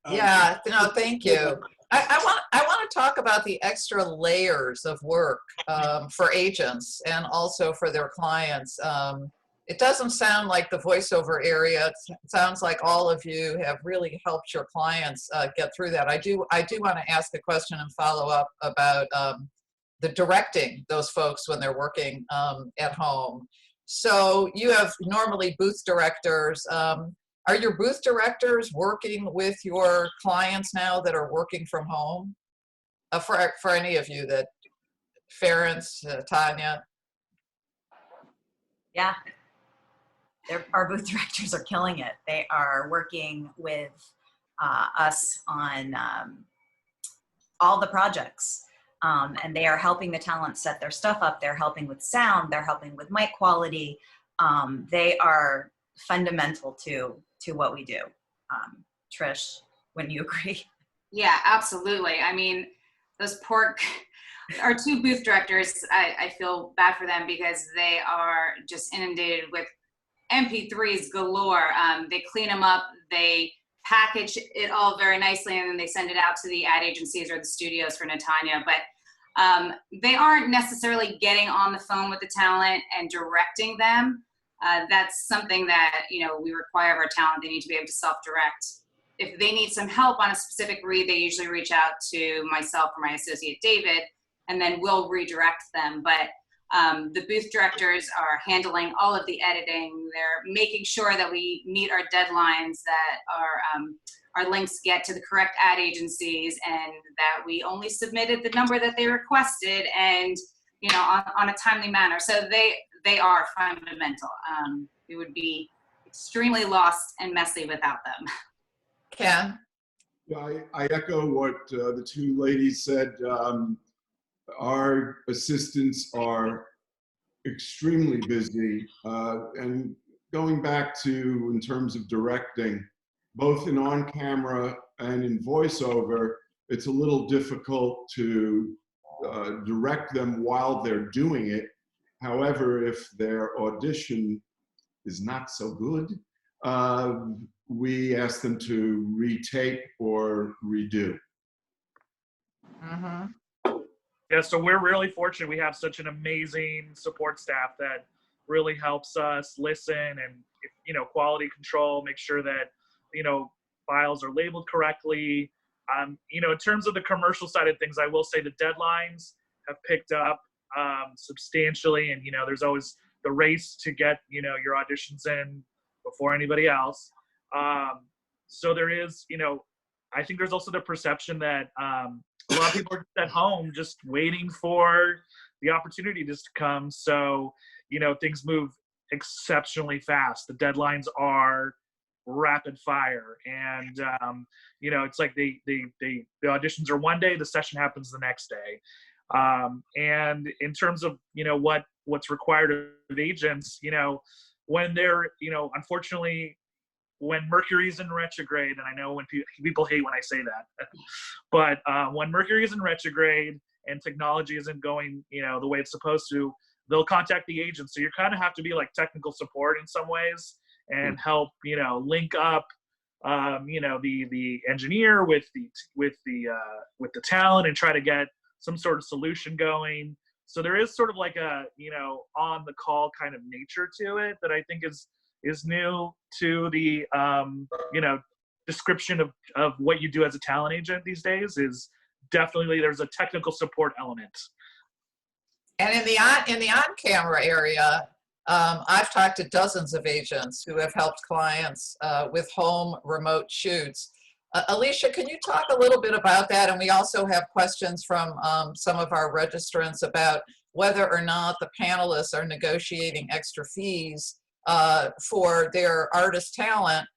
Yeah, no, thank you. I want to talk about the extra layers of work for agents and also for their clients. It doesn't sound like the voiceover area. It sounds like all of you have really helped your clients get through that. I do want to ask a question and follow up about the directing those folks when they're working at home. So you have normally booth directors. Are your booth directors working with your clients now that are working from home? For any of you that, Ferenc, Tanya? Yeah, our booth directors are killing it. They are working with us on all the projects. And they are helping the talent set their stuff up. They're helping with sound. They're helping with mic quality. They are fundamental to what we do. Trish, wouldn't you agree? Yeah, absolutely. I mean, our two booth directors, I feel bad for them because they are just inundated with MP3s galore. They clean them up, they package it all very nicely, and then they send it out to the ad agencies or the studios for Natanya. But they aren't necessarily getting on the phone with the talent and directing them. That's something that, we require of our talent. They need to be able to self-direct. If they need some help on a specific read, they usually reach out to myself or my associate David, and then we'll redirect them. But the booth directors are handling all of the editing. They're making sure that we meet our deadlines, that our links get to the correct ad agencies, and that we only submitted the number that they requested, and on a timely manner. So they are fundamental. We would be extremely lost and messy without them. Ken? Yeah, I echo what the two ladies said. Our assistants are extremely busy, and going back to, in terms of directing, both in on-camera and in voiceover, it's a little difficult to direct them while they're doing it. However, if their audition is not so good, we ask them to retape or redo. Mm-hmm. Yeah, so we're really fortunate. We have such an amazing support staff that really helps us listen and, quality control, make sure that, files are labeled correctly. In terms of the commercial side of things, I will say the deadlines have picked up substantially, and, there's always the race to get, your auditions in before anybody else. So there is, I think there's also the perception that a lot of people are at home just waiting for the opportunity just to come. So, things move exceptionally fast. The deadlines are rapid fire, and it's like the auditions are one day, the session happens the next day. And in terms of what's required of agents, when they're unfortunately, when Mercury's in retrograde, and I know when people hate when I say that, but when Mercury is in retrograde and technology isn't going the way it's supposed to, they'll contact the agent. So you kind of have to be like technical support in some ways and help link up the engineer with the talent and try to get some sort of solution going. So there is sort of like a on the call kind of nature to it that I think is new to the description of what you do as a talent agent these days. Is definitely there's a technical support element. And in the on-camera area, I've talked to dozens of agents who have helped clients with home remote shoots. Alicia, can you talk a little bit about that? And we also have questions from some of our registrants about whether or not the panelists are negotiating extra fees for their artist talent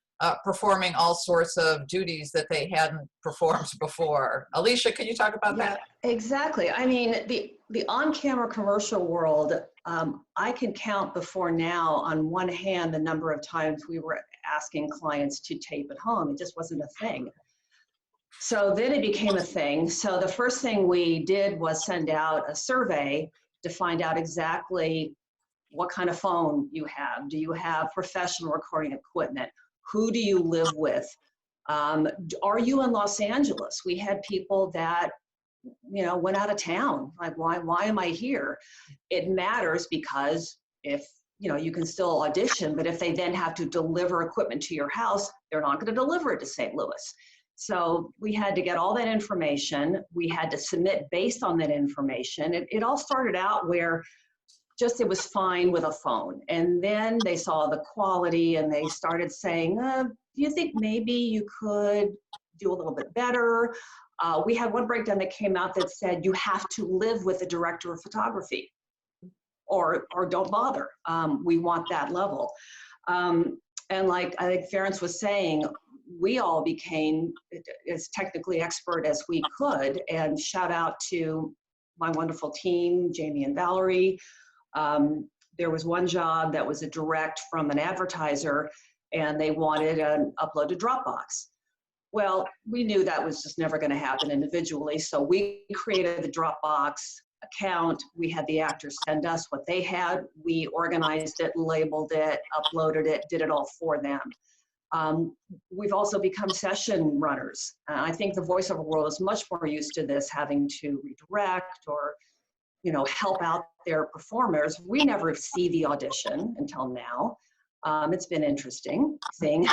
performing all sorts of duties that they hadn't performed before. Alicia, can you talk about that? Exactly. I mean, the on-camera commercial world, I can count before now on one hand the number of times we were asking clients to tape at home. It just wasn't a thing. So then it became a thing. So the first thing we did was send out a survey to find out exactly what kind of phone you have. Do you have professional recording equipment? Who do you live with? Are you in Los Angeles? We had people that went out of town. Like, why am I here? It matters because if you can still audition, but if they then have to deliver equipment to your house, they're not going to deliver it to St. Louis. So we had to get all that information. We had to submit based on that information. It all started out where just it was fine with a phone. And then they saw the quality and they started saying, do you think maybe you could do a little bit better? We had one breakdown that came out that said you have to live with the director of photography or don't bother. We want that level. And like I think Ferenc was saying, we all became as technically expert as we could, and shout out to my wonderful team, Jamie and Valerie. There was one job that was a direct from an advertiser, and they wanted an uploaded Dropbox. Well, we knew that was just never going to happen individually, so we created the Dropbox account. We had the actors send us what they had. We organized it, labeled it, uploaded it, did it all for them. We've also become session runners. I think the voiceover world is much more used to this, having to redirect or help out their performers. We never see the audition until now. It's been interesting seeing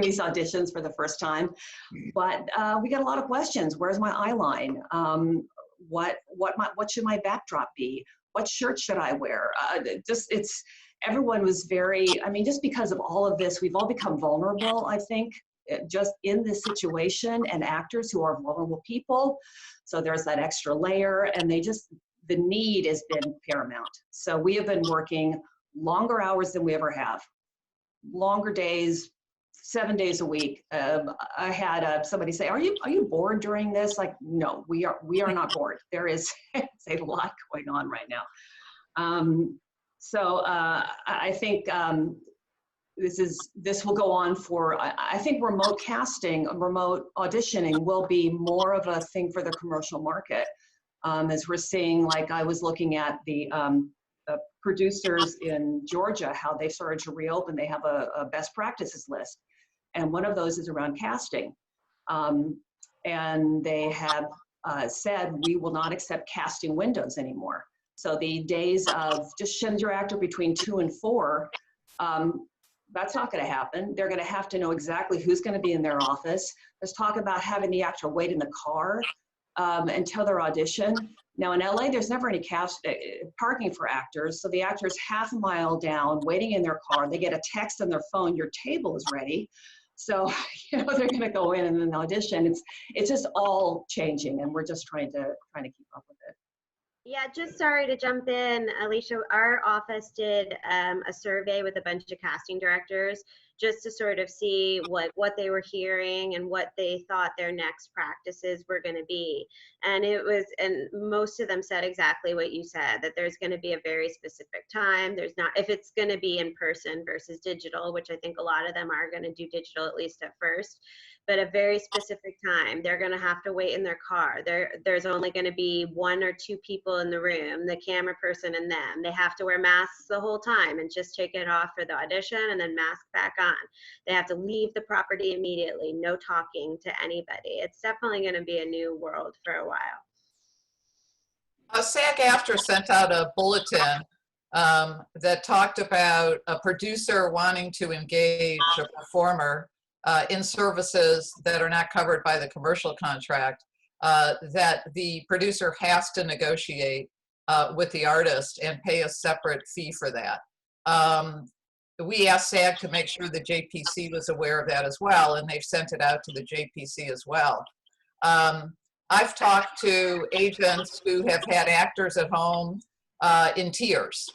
these auditions for the first time, but we got a lot of questions. Where's my eye line? what should my backdrop be? What shirt should I wear? Everyone was very, I mean, just because of all of this, we've all become vulnerable, I think, just in this situation, and actors who are vulnerable people. So there's that extra layer, and the need has been paramount. So we have been working longer hours than we ever have, longer days, 7 days a week. I had somebody say, "Are you bored during this?" Like, no, we are not bored. There is a lot going on right now. I think this will go on for, I think remote casting, remote auditioning will be more of a thing for the commercial market. As we're seeing, like I was looking at the producers in Georgia, how they started to reopen. They have a best practices list. And one of those is around casting. And they have said, we will not accept casting windows anymore. So the days of just send your actor between 2 and 4, that's not going to happen. They're going to have to know exactly who's going to be in their office. Let's talk about having the actor wait in the car until their audition. Now in LA, there's never any parking for actors. So the actor's half a mile down, waiting in their car. They get a text on their phone, your table is ready. So, they're going to go in and then audition. It's just all changing, and we're just trying to keep up with it. Yeah, just sorry to jump in, Alicia. Our office did a survey with a bunch of casting directors just to sort of see what they were hearing and what they thought their next practices were going to be. And most of them said exactly what you said, that there's going to be a very specific time. There's not, if it's going to be in person versus digital, which I think a lot of them are going to do digital at least at first, but a very specific time. They're going to have to wait in their car. There's only going to be 1 or 2 people in the room, the camera person and them. They have to wear masks the whole time and just take it off for the audition and then mask back on. They have to leave the property immediately, no talking to anybody. It's definitely going to be a new world for a while. SAG-AFTRA sent out a bulletin that talked about a producer wanting to engage a performer in services that are not covered by the commercial contract, that the producer has to negotiate with the artist and pay a separate fee for that. We asked SAG to make sure the JPC was aware of that as well, and they've sent it out to the JPC as well. I've talked to agents who have had actors at home in tears,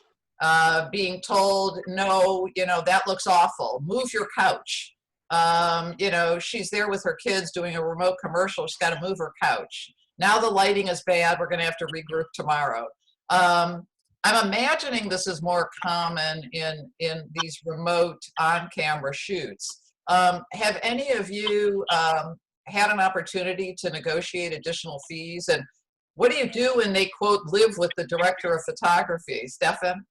being told, no, that looks awful, move your couch. She's there with her kids doing a remote commercial. She's got to move her couch. Now the lighting is bad. We're going to have to regroup tomorrow. I'm imagining this is more common in these remote on-camera shoots. Have any of you had an opportunity to negotiate additional fees? And what do you do when they, quote, live with the director of photography? Stefan?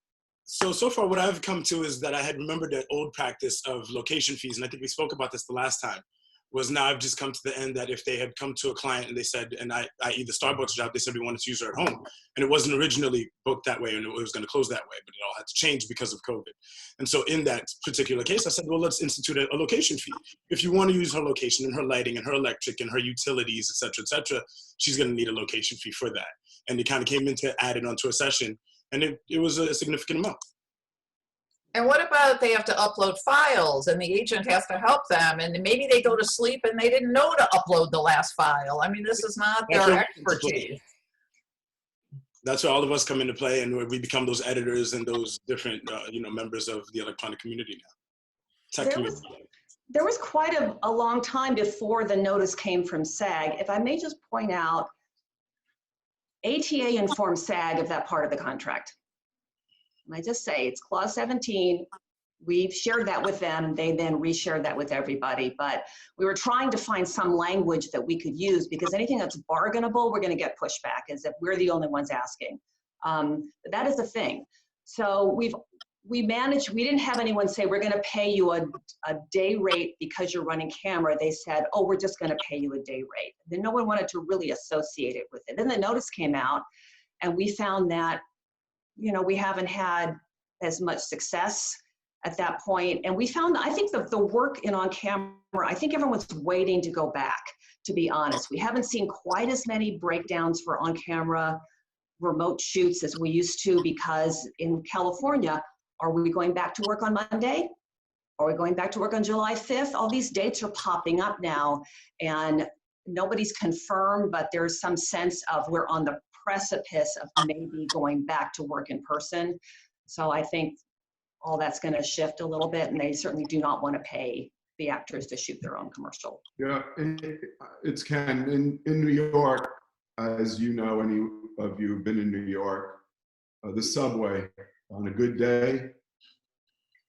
So far what I've come to is that I had remembered that old practice of location fees, and I think we spoke about this the last time, was now I've just come to the end that if they had come to a client and they said, and i.e. the Starbucks job, they said we wanted to use her at home, and it wasn't originally booked that way and it was going to close that way, but it all had to change because of COVID. And so in that particular case, I said, well, let's institute a location fee. If you want to use her location and her lighting and her electric and her utilities, et cetera, she's going to need a location fee for that. And it kind of came into added onto a session, and it was a significant amount. And what about they have to upload files and the agent has to help them, and maybe they go to sleep and they didn't know to upload the last file? I mean, this is not their expertise. That's where all of us come into play, and we become those editors and those different, members of the electronic community now. There was quite a long time before the notice came from SAG. If I may just point out, ATA informed SAG of that part of the contract. And I just say, it's clause 17. We've shared that with them. They then reshared that with everybody. But we were trying to find some language that we could use, because anything that's bargainable, we're going to get pushback as if we're the only ones asking. But that is the thing. So we didn't have anyone say, we're going to pay you a day rate because you're running camera. They said, oh, we're just going to pay you a day rate. Then no one wanted to really associate it with it. Then the notice came out, and we found that we haven't had as much success at that point. And we found, I think the work in on camera, I think everyone's waiting to go back, to be honest. We haven't seen quite as many breakdowns for on camera remote shoots as we used to, because in California, are we going back to work on Monday? Are we going back to work on July 5th? All these dates are popping up now, and nobody's confirmed, but there's some sense of we're on the precipice of maybe going back to work in person. So I think all that's going to shift a little bit, and they certainly do not want to pay the actors to shoot their own commercial. Yeah, it's Ken. In New York, as you know, any of you have been in New York, the subway, on a good day,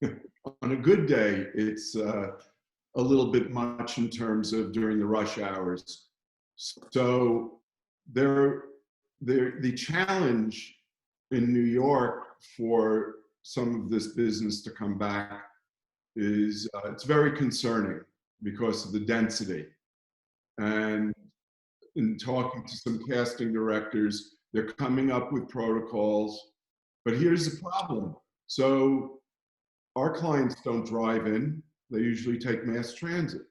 it's a little bit much in terms of during the rush hours. So the challenge in New York for some of this business to come back is it's very concerning because of the density. And in talking to some casting directors, they're coming up with protocols. But here's the problem. So our clients don't drive in. They usually take mass transit.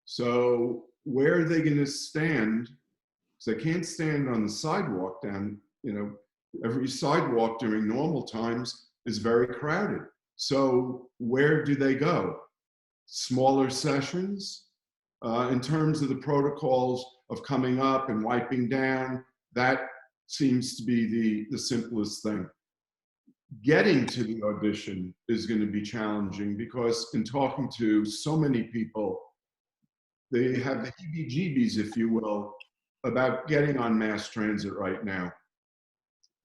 So where are they going to stand? Because they can't stand on the sidewalk down, every sidewalk during normal times is very crowded. So where do they go? Smaller sessions? In terms of the protocols of coming up and wiping down, that seems to be the simplest thing. Getting to the audition is going to be challenging, because in talking to so many people, they have the heebie-jeebies, if you will, about getting on mass transit right now.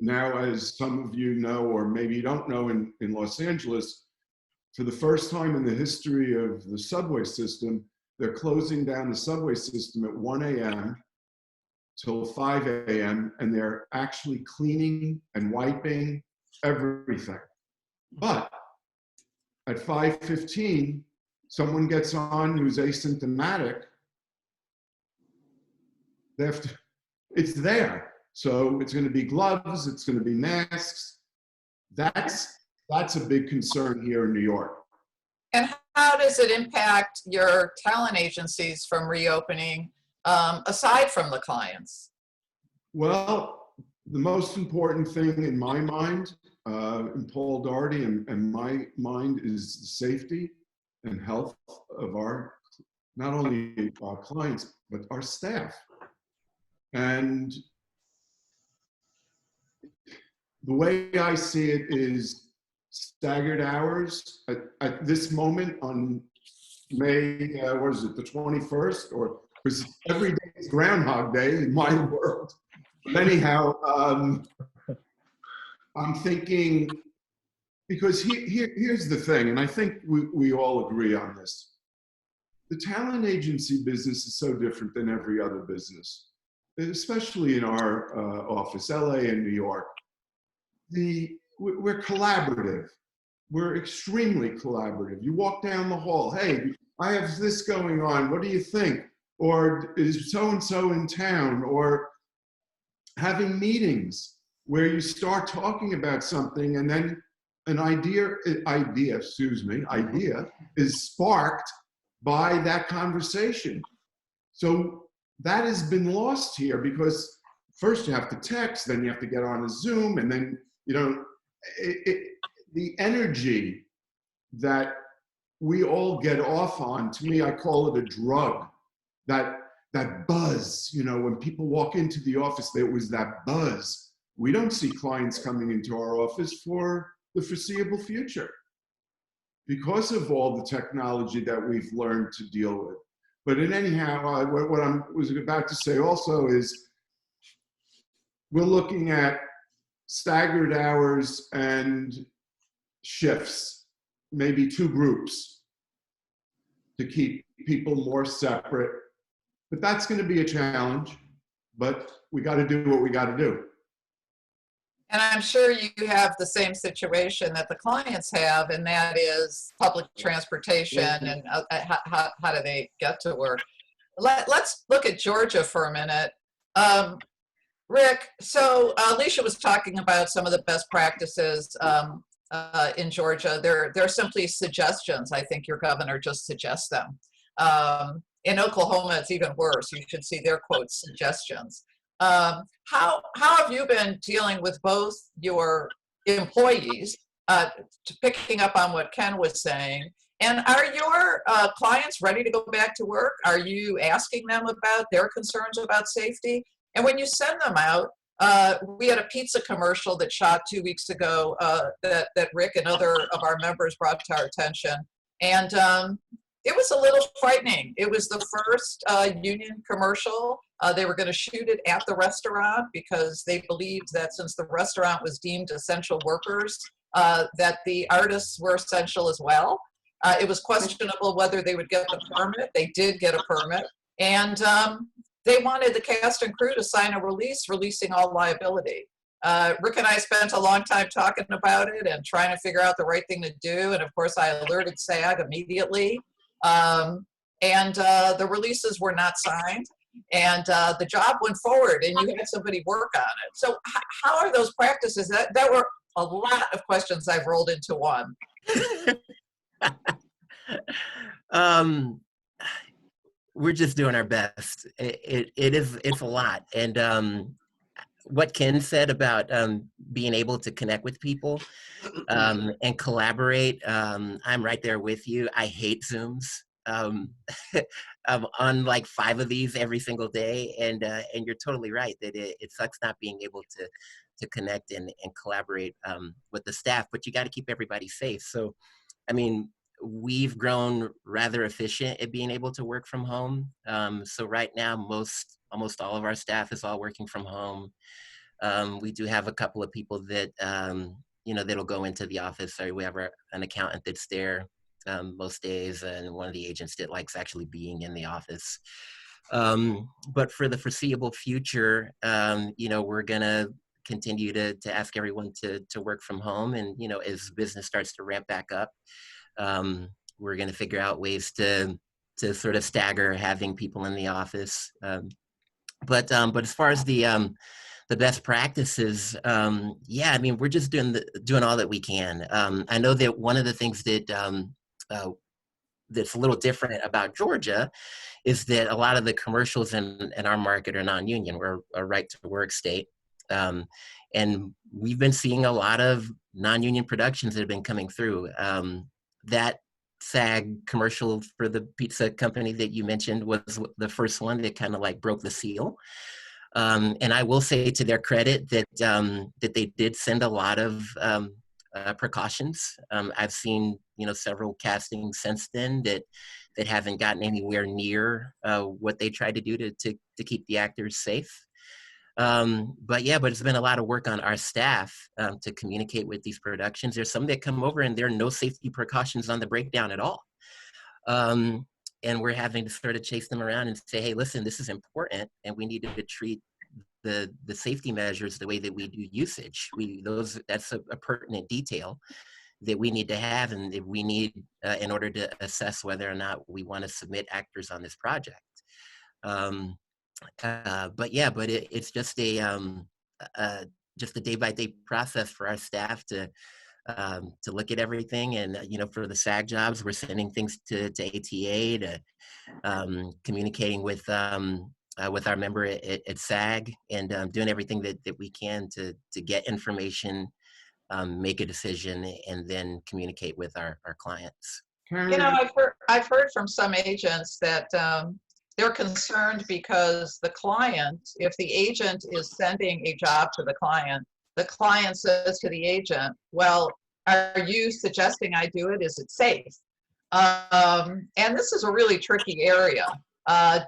Now, as some of you know, or maybe you don't know, in Los Angeles, for the first time in the history of the subway system, they're closing down the subway system at 1 a.m. till 5 a.m. and they're actually cleaning and wiping everything. But at 5:15, someone gets on who's asymptomatic. It's there. So it's going to be gloves, it's going to be masks. That's a big concern here in New York. And how does it impact your talent agencies from reopening, aside from the clients? Well, the most important thing in my mind, in Paul Daugherty and my mind, is the safety and health of not only our clients, but our staff. And the way I see it is staggered hours. At this moment on May, the 21st, or because every day is Groundhog Day in my world. But anyhow, I'm thinking, because here's the thing, and I think we all agree on this. The talent agency business is so different than every other business, especially in our office, LA and New York. We're collaborative. We're extremely collaborative. You walk down the hall, hey, I have this going on, what do you think? Or is so-and-so in town? Or having meetings where you start talking about something and then an idea is sparked by that conversation. So that has been lost here, because first you have to text, then you have to get on a Zoom, and then, the energy that we all get off on, to me, I call it a drug. That buzz, when people walk into the office, there was that buzz. We don't see clients coming into our office for the foreseeable future because of all the technology that we've learned to deal with. But anyhow, what I was about to say also is we're looking at staggered hours and shifts, maybe 2 groups, to keep people more separate. But that's going to be a challenge, but we got to do what we got to do. And I'm sure you have the same situation that the clients have, and that is public transportation and how do they get to work. Let's look at Georgia for a minute. Rick, so Alicia was talking about some of the best practices in Georgia. They're simply suggestions. I think your governor just suggests them. In Oklahoma, it's even worse. You should see their quotes, suggestions. How have you been dealing with both your employees, picking up on what Ken was saying, and are your clients ready to go back to work? Are you asking them about their concerns about safety? And when you send them out, we had a pizza commercial that shot 2 weeks ago that Rick and other of our members brought to our attention. And it was a little frightening. It was the first union commercial. They were going to shoot it at the restaurant because they believed that since the restaurant was deemed essential workers, that the artists were essential as well. It was questionable whether they would get the permit. They did get a permit. And they wanted the cast and crew to sign a release releasing all liability. Rick and I spent a long time talking about it and trying to figure out the right thing to do. And of course, I alerted SAG immediately. The releases were not signed. And the job went forward and you had somebody work on it. So how are those practices? That were a lot of questions I've rolled into one. We're just doing our best. It's a lot. And what Ken said about being able to connect with people and collaborate, I'm right there with you. I hate Zooms. I'm on like 5 of these every single day, and you're totally right that it sucks not being able to connect and collaborate with the staff, but you got to keep everybody safe. So, I mean, we've grown rather efficient at being able to work from home. So right now, almost all of our staff is all working from home. We do have a couple of people that, that'll go into the office. So we have an accountant that's there most days, and one of the agents that likes actually being in the office. But for the foreseeable future, we're gonna continue to ask everyone to work from home. And, as business starts to ramp back up, we're going to figure out ways to sort of stagger having people in the office. But as far as the best practices, yeah, I mean, we're just doing all that we can. I know that one of the things that that's a little different about Georgia is that a lot of the commercials in our market are non-union. We're a right to work state. And we've been seeing a lot of non-union productions that have been coming through. That SAG commercial for the pizza company that you mentioned was the first one that kind of like broke the seal. And I will say to their credit that they did send a lot of precautions. I've seen several castings since then that haven't gotten anywhere near what they tried to do to keep the actors safe. But it's been a lot of work on our staff to communicate with these productions. There's some that come over and there are no safety precautions on the breakdown at all. And we're having to sort of chase them around and say, hey, listen, this is important and we need to treat the safety measures the way that we do usage. That's a pertinent detail that we need to have and that we need in order to assess whether or not we want to submit actors on this project. It's just a day-by-day process for our staff to look at everything. And for the SAG jobs, we're sending things to ATA, to communicating with our member at SAG, and doing everything that we can to get information, make a decision, and then communicate with our clients. I've heard from some agents that they're concerned because the client, if the agent is sending a job to the client says to the agent, well, are you suggesting I do it? Is it safe? And this is a really tricky area. There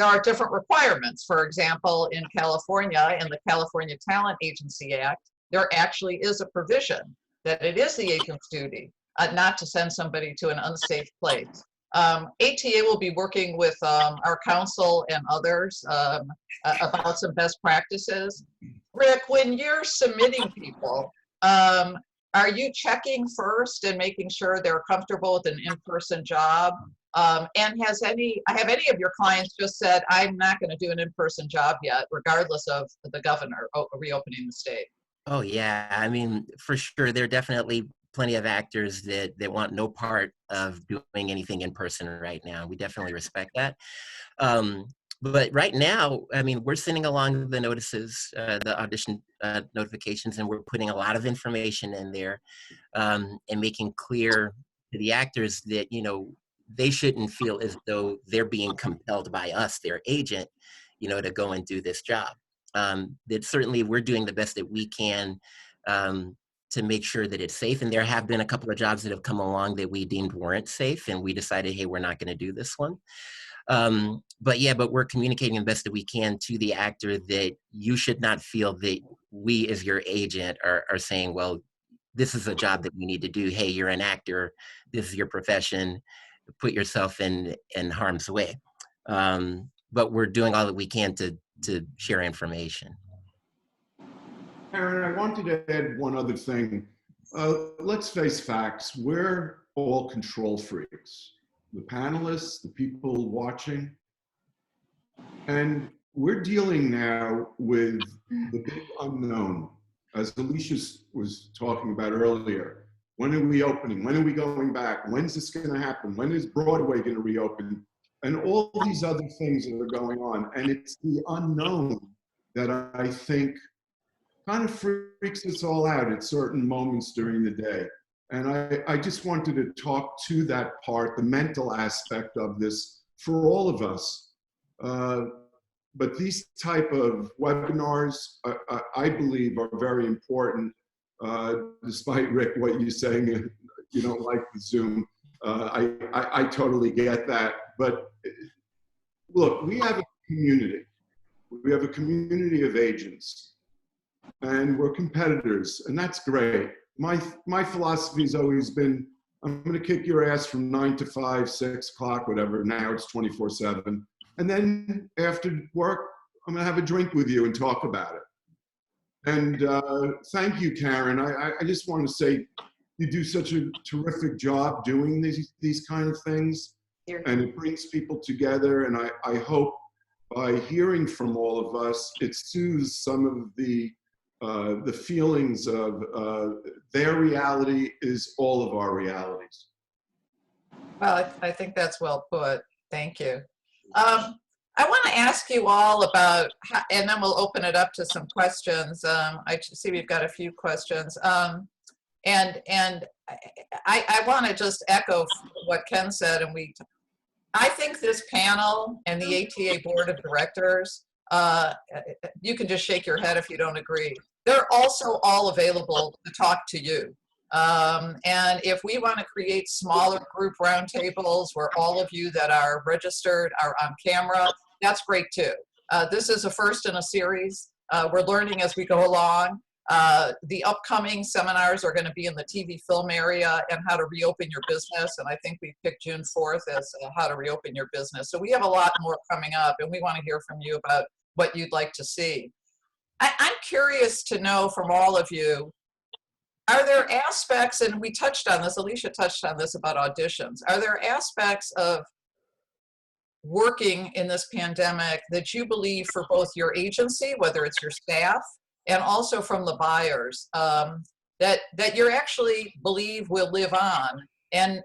are different requirements. For example, in California, in the California Talent Agency Act, there actually is a provision that it is the agent's duty not to send somebody to an unsafe place. ATA will be working with our council and others about some best practices. Rick, when you're submitting people, are you checking first and making sure they're comfortable with an in-person job? And have any of your clients just said, I'm not going to do an in-person job yet, regardless of the governor reopening the state? Oh yeah, I mean, for sure, there are definitely plenty of actors that want no part of doing anything in person right now. We definitely respect that. Um, but right now, I mean, we're sending along the notices, the audition notifications, and we're putting a lot of information in there, and making clear to the actors that, you know, they shouldn't feel as though they're being compelled by us, their agent, you know, to go and do this job. That certainly we're doing the best that we can, to make sure that it's safe. And there have been a couple of jobs that have come along that we deemed weren't safe, and we decided, hey, we're not going to do this one. But yeah, but we're communicating the best that we can to the actor that you should not feel that we as your agent are saying, well, this is a job that we need to do. Hey, you're an actor. This is your profession. Put yourself in harm's way. But we're doing all that we can to share information. Aaron, I wanted to add one other thing. Let's face facts. We're all control freaks. The panelists, the people watching. And we're dealing now with the big unknown. As Alicia was talking about earlier, when are we opening? When are we going back? When's this going to happen? When is Broadway going to reopen? And all these other things that are going on. And it's the unknown that I think kind of freaks us all out at certain moments during the day. And I just wanted to talk to that part, the mental aspect of this for all of us. But these type of webinars, I believe, are very important. Despite, Rick, what you're saying, you don't like the Zoom. I totally get that. But look, we have a community. We have a community of agents. And we're competitors, and that's great. My philosophy has always been, I'm going to kick your ass from 9 to 5, 6 o'clock, whatever. Now it's 24/7. And then after work, I'm going to have a drink with you and talk about it. And thank you, Karen. I just want to say you do such a terrific job doing these kind of things. And it brings people together. And I hope by hearing from all of us, it soothes some of the feelings of their reality is all of our realities. Well, I think that's well put. Thank you. I want to ask you all about, and then we'll open it up to some questions. I see we've got a few questions. And I want to just echo what Ken said. And I think this panel and the ATA Board of Directors, you can just shake your head if you don't agree. They're also all available to talk to you. And if we want to create smaller group roundtables where all of you that are registered are on camera, that's great too. This is a first in a series. We're learning as we go along. The upcoming seminars are going to be in the TV film area and how to reopen your business. And I think we picked June 4th as how to reopen your business. So we have a lot more coming up, and we want to hear from you about what you'd like to see. I'm curious to know from all of you, are there aspects, and we touched on this, Alicia touched on this about auditions, are there aspects of working in this pandemic that you believe for both your agency, whether it's your staff, and also from the buyers, that you actually believe will live on, and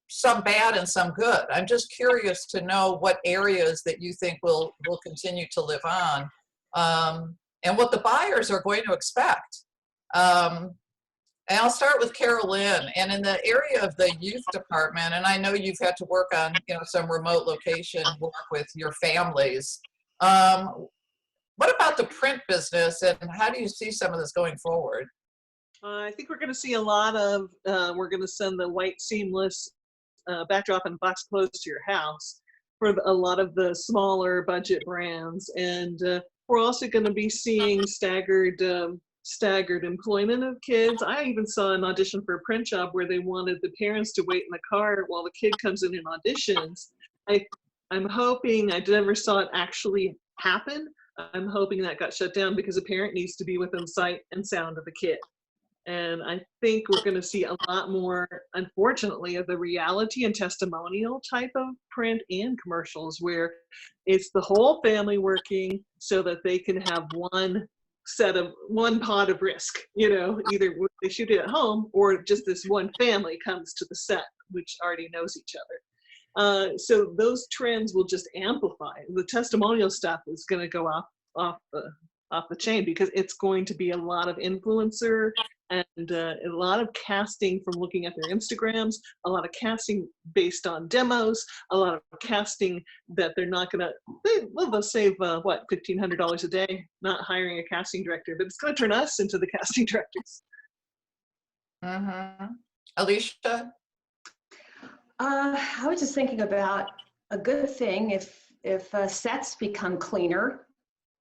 some bad and some good? I'm just curious to know what areas that you think will continue to live on, and what the buyers are going to expect. And I'll start with Carolyn. And in the area of the youth department, and I know you've had to work on some remote location work with your families. What about the print business, and how do you see some of this going forward? I think we're going to see a lot of, we're going to send the white seamless backdrop and box clothes to your house for a lot of the smaller budget brands. And we're also going to be seeing staggered employment of kids. I even saw an audition for a print job where they wanted the parents to wait in the car while the kid comes in and auditions. I'm hoping, I never saw it actually happen. I'm hoping that got shut down because a parent needs to be within sight and sound of the kid. And I think we're going to see a lot more, unfortunately, of the reality and testimonial type of print and commercials where it's the whole family working so that they can have one set of one pot of risk, either they shoot it at home or just this one family comes to the set, which already knows each other. So those trends will just amplify. The testimonial stuff is going to go off the chain because it's going to be a lot of influencer and a lot of casting from looking at their Instagrams, a lot of casting based on demos, a lot of casting that they're not going to, they'll save, $1,500 a day not hiring a casting director, but it's going to turn us into the casting directors. Mm-hmm. Alicia? I was just thinking about a good thing if sets become cleaner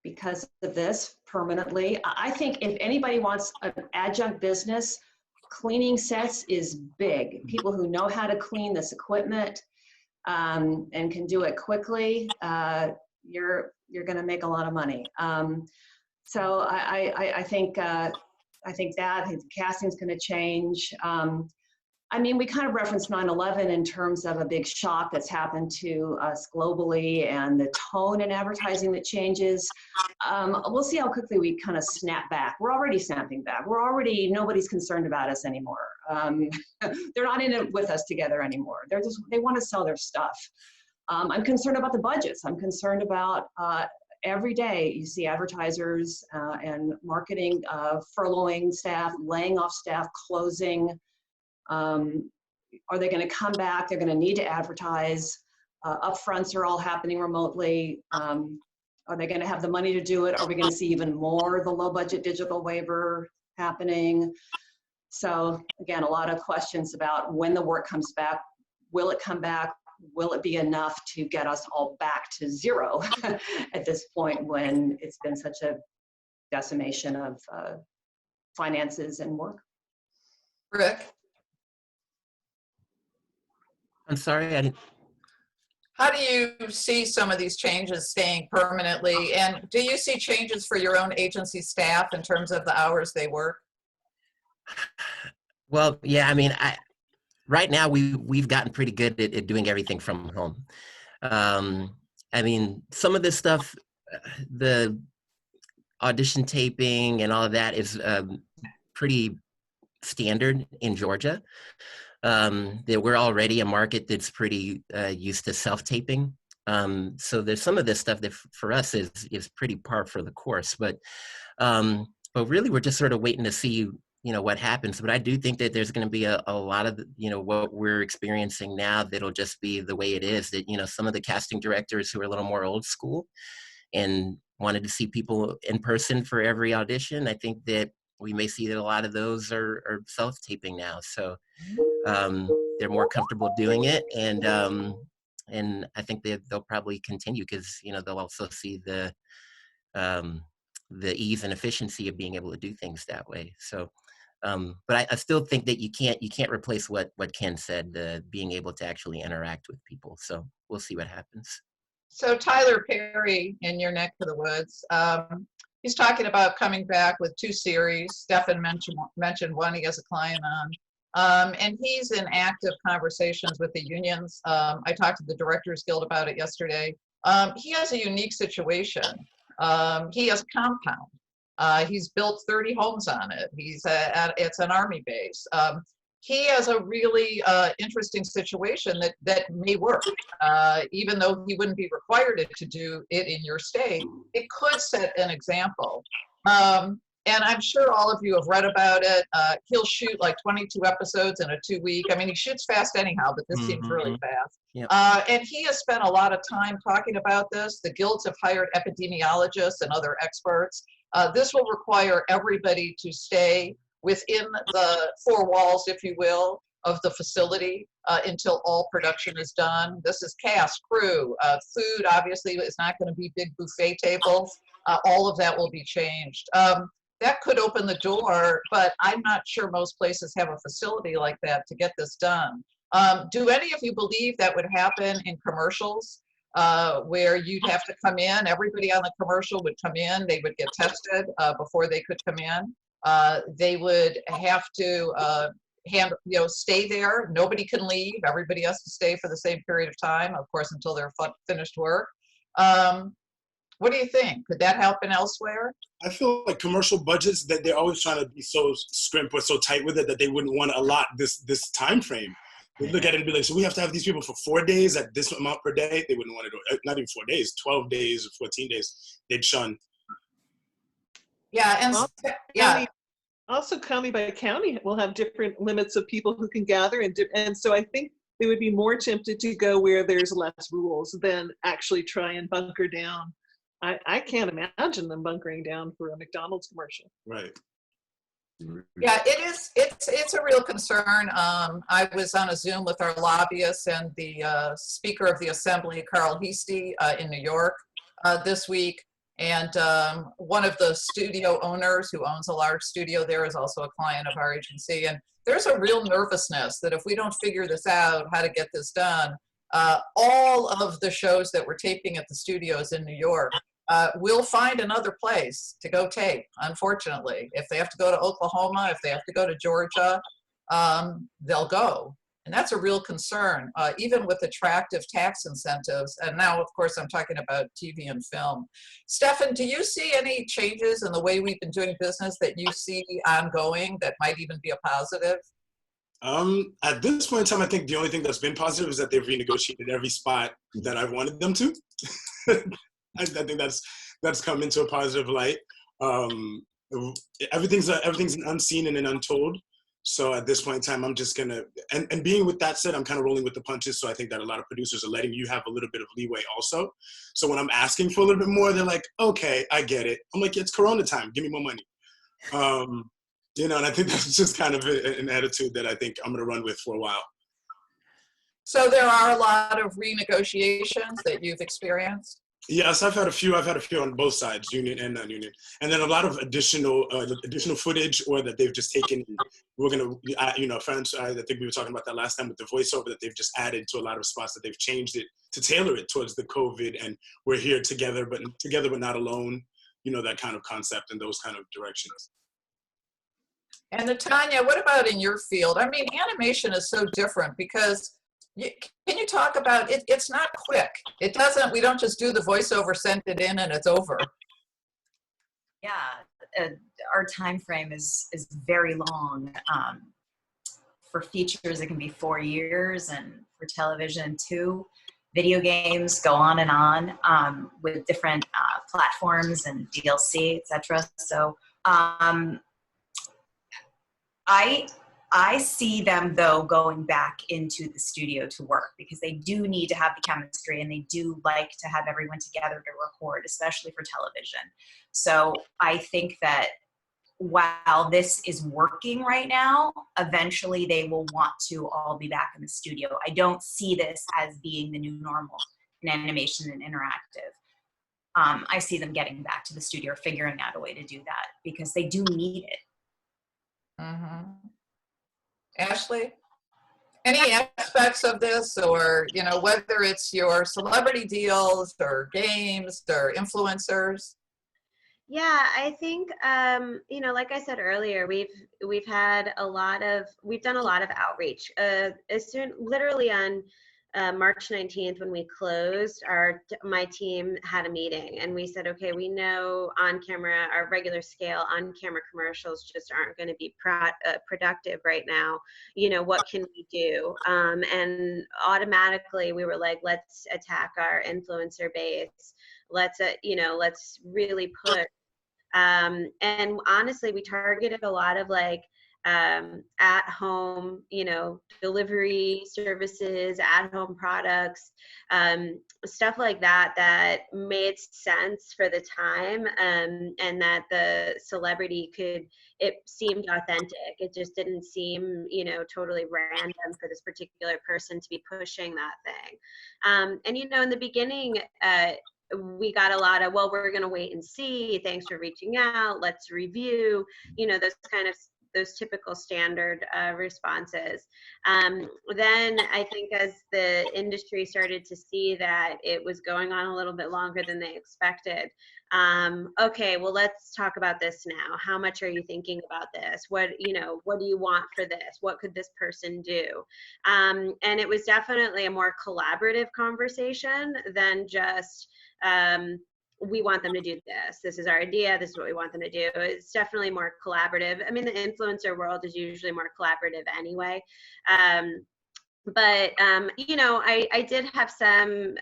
because of this permanently. I think if anybody wants an adjunct business, cleaning sets is big. People who know how to clean this equipment and can do it quickly, you're going to make a lot of money. So I think the casting's going to change. I mean, we kind of referenced 9/11 in terms of a big shock that's happened to us globally and the tone in advertising that changes. We'll see how quickly we kind of snap back. We're already snapping back. Nobody's concerned about us anymore. They're not in it with us together anymore. They want to sell their stuff. I'm concerned about the budgets. I'm concerned about every day you see advertisers and marketing furloughing staff, laying off staff, closing. Are they going to come back? They're going to need to advertise. Upfronts are all happening remotely. Are they going to have the money to do it? Are we going to see even more of the low budget digital waiver happening? So again, a lot of questions about when the work comes back. Will it come back? Will it be enough to get us all back to zero at this point when it's been such a decimation of finances and work? Rick? I'm sorry, I didn't. How do you see some of these changes staying permanently? And do you see changes for your own agency staff in terms of the hours they work? Well, yeah, I mean, right now we've gotten pretty good at doing everything from home. I mean, some of this stuff, the audition taping and all of that is pretty standard in Georgia. That we're already a market that's pretty used to self-taping. So there's some of this stuff that for us is pretty par for the course, but really we're just sort of waiting to see, what happens. But I do think that there's going to be a lot of, what we're experiencing now that'll just be the way it is, that, some of the casting directors who are a little more old school and wanted to see people in person for every audition, I think that we may see that a lot of those are self-taping now. So they're more comfortable doing it, and I think they'll probably continue because they'll also see the ease and efficiency of being able to do things that way. So, but I still think that you can't replace what Ken said, being able to actually interact with people. So we'll see what happens. So Tyler Perry in your neck of the woods, he's talking about coming back with 2 series. Stefan mentioned one he has a client on. And he's in active conversations with the unions. I talked to the Directors Guild about it yesterday. He has a unique situation. He has compound. He's built 30 homes on it. It's an Army base. He has a really interesting situation that may work. Even though he wouldn't be required to do it in your state, it could set an example. And I'm sure all of you have read about it. He'll shoot like 22 episodes in a 2-week. I mean, he shoots fast anyhow, but this seems really fast. Yep. And he has spent a lot of time talking about this. The guilds have hired epidemiologists and other experts. This will require everybody to stay within the 4 walls, if you will, of the facility until all production is done. This is cast, crew, food obviously is not going to be big buffet tables. All of that will be changed. That could open the door, but I'm not sure most places have a facility like that to get this done. Do any of you believe that would happen in commercials where you'd have to come in, everybody on the commercial would come in, they would get tested before they could come in. They would have to stay there. Nobody can leave. Everybody has to stay for the same period of time, of course, until they're finished work. What do you think? Could that happen elsewhere? I feel like commercial budgets, that they're always trying to be so scrimp or so tight with it that they wouldn't want to allot this time frame. They look at it and be like, so we have to have these people for 4 days at this amount per day. They wouldn't want to do it. Not even 4 days, 12 days or 14 days. They'd shun. Yeah, and yeah. Also, county by county will have different limits of people who can gather, and so I think they would be more tempted to go where there's less rules than actually try and bunker down. I can't imagine them bunkering down for a McDonald's commercial. Right. Yeah, it is. It's a real concern. I was on a Zoom with our lobbyists and the Speaker of the Assembly, Carl Heastie, in New York this week. And one of the studio owners who owns a large studio there is also a client of our agency. And there's a real nervousness that if we don't figure this out, how to get this done, all of the shows that we're taping at the studios in New York will find another place to go tape, unfortunately. If they have to go to Oklahoma, if they have to go to Georgia, they'll go. And that's a real concern, even with attractive tax incentives. And now, of course, I'm talking about TV and film. Stefan, do you see any changes in the way we've been doing business that you see ongoing that might even be a positive? At this point in time, I think the only thing that's been positive is that they've renegotiated every spot that I've wanted them to. I think that's come into a positive light. Everything's an unseen and an untold. So at this point in time, I'm just gonna, and being with that said, I'm kind of rolling with the punches. So I think that a lot of producers are letting you have a little bit of leeway also. So when I'm asking for a little bit more, they're like, okay, I get it. I'm like, it's Corona time, give me more money. You know, and I think that's just kind of an attitude that I think I'm gonna run with for a while. So there are a lot of renegotiations that you've experienced? Yes, I've had a few on both sides, union and non-union, and then a lot of additional footage, or that they've just taken. We're gonna, you know, friends. I think we were talking about that last time with the voiceover, that they've just added to a lot of spots, that they've changed it to tailor it towards the COVID, and we're here together but not alone. You know, that kind of concept and those kind of directions. And Natanya, what about in your field? I mean, animation is so different because. Can you talk about it? It's not quick. It doesn't, we don't just do the voiceover, send it in, and it's over. Yeah, our time frame is very long. For features, it can be 4 years, and for television, 2. Video games go on and on with different platforms and DLC, etc. So I see them, though, going back into the studio to work, because they do need to have the chemistry, and they do like to have everyone together to record, especially for television. So I think that while this is working right now, eventually they will want to all be back in the studio. I don't see this as being the new normal in animation and interactive. I see them getting back to the studio, figuring out a way to do that, because they do need it. Mm-hmm. Ashley, any aspects of this, or, you know, whether it's your celebrity deals or games or influencers? Yeah, I think, you know, like I said earlier, we've done a lot of outreach. Literally on March 19th, when we closed, my team had a meeting, and we said, okay, we know on camera, our regular scale on camera commercials just aren't going to be productive right now. You know, what can we do? And automatically we were like, let's attack our influencer base. Let's really push. And honestly, we targeted a lot of like at home, you know, delivery services, at home products, stuff like that made sense for the time, and that the celebrity it seemed authentic. It just didn't seem, you know, totally random for this particular person to be pushing that thing. And, you know, in the beginning, we got a lot of, well, we're going to wait and see. Thanks for reaching out. Let's review, you know, those typical standard responses. Then I think as the industry started to see that it was going on a little bit longer than they expected, okay, well, let's talk about this now. How much are you thinking about this? What do you want for this? What could this person do? And it was definitely a more collaborative conversation than just, we want them to do this. This is our idea. This is what we want them to do. It's definitely more collaborative. I mean, the influencer world is usually more collaborative anyway. But you know, I did have some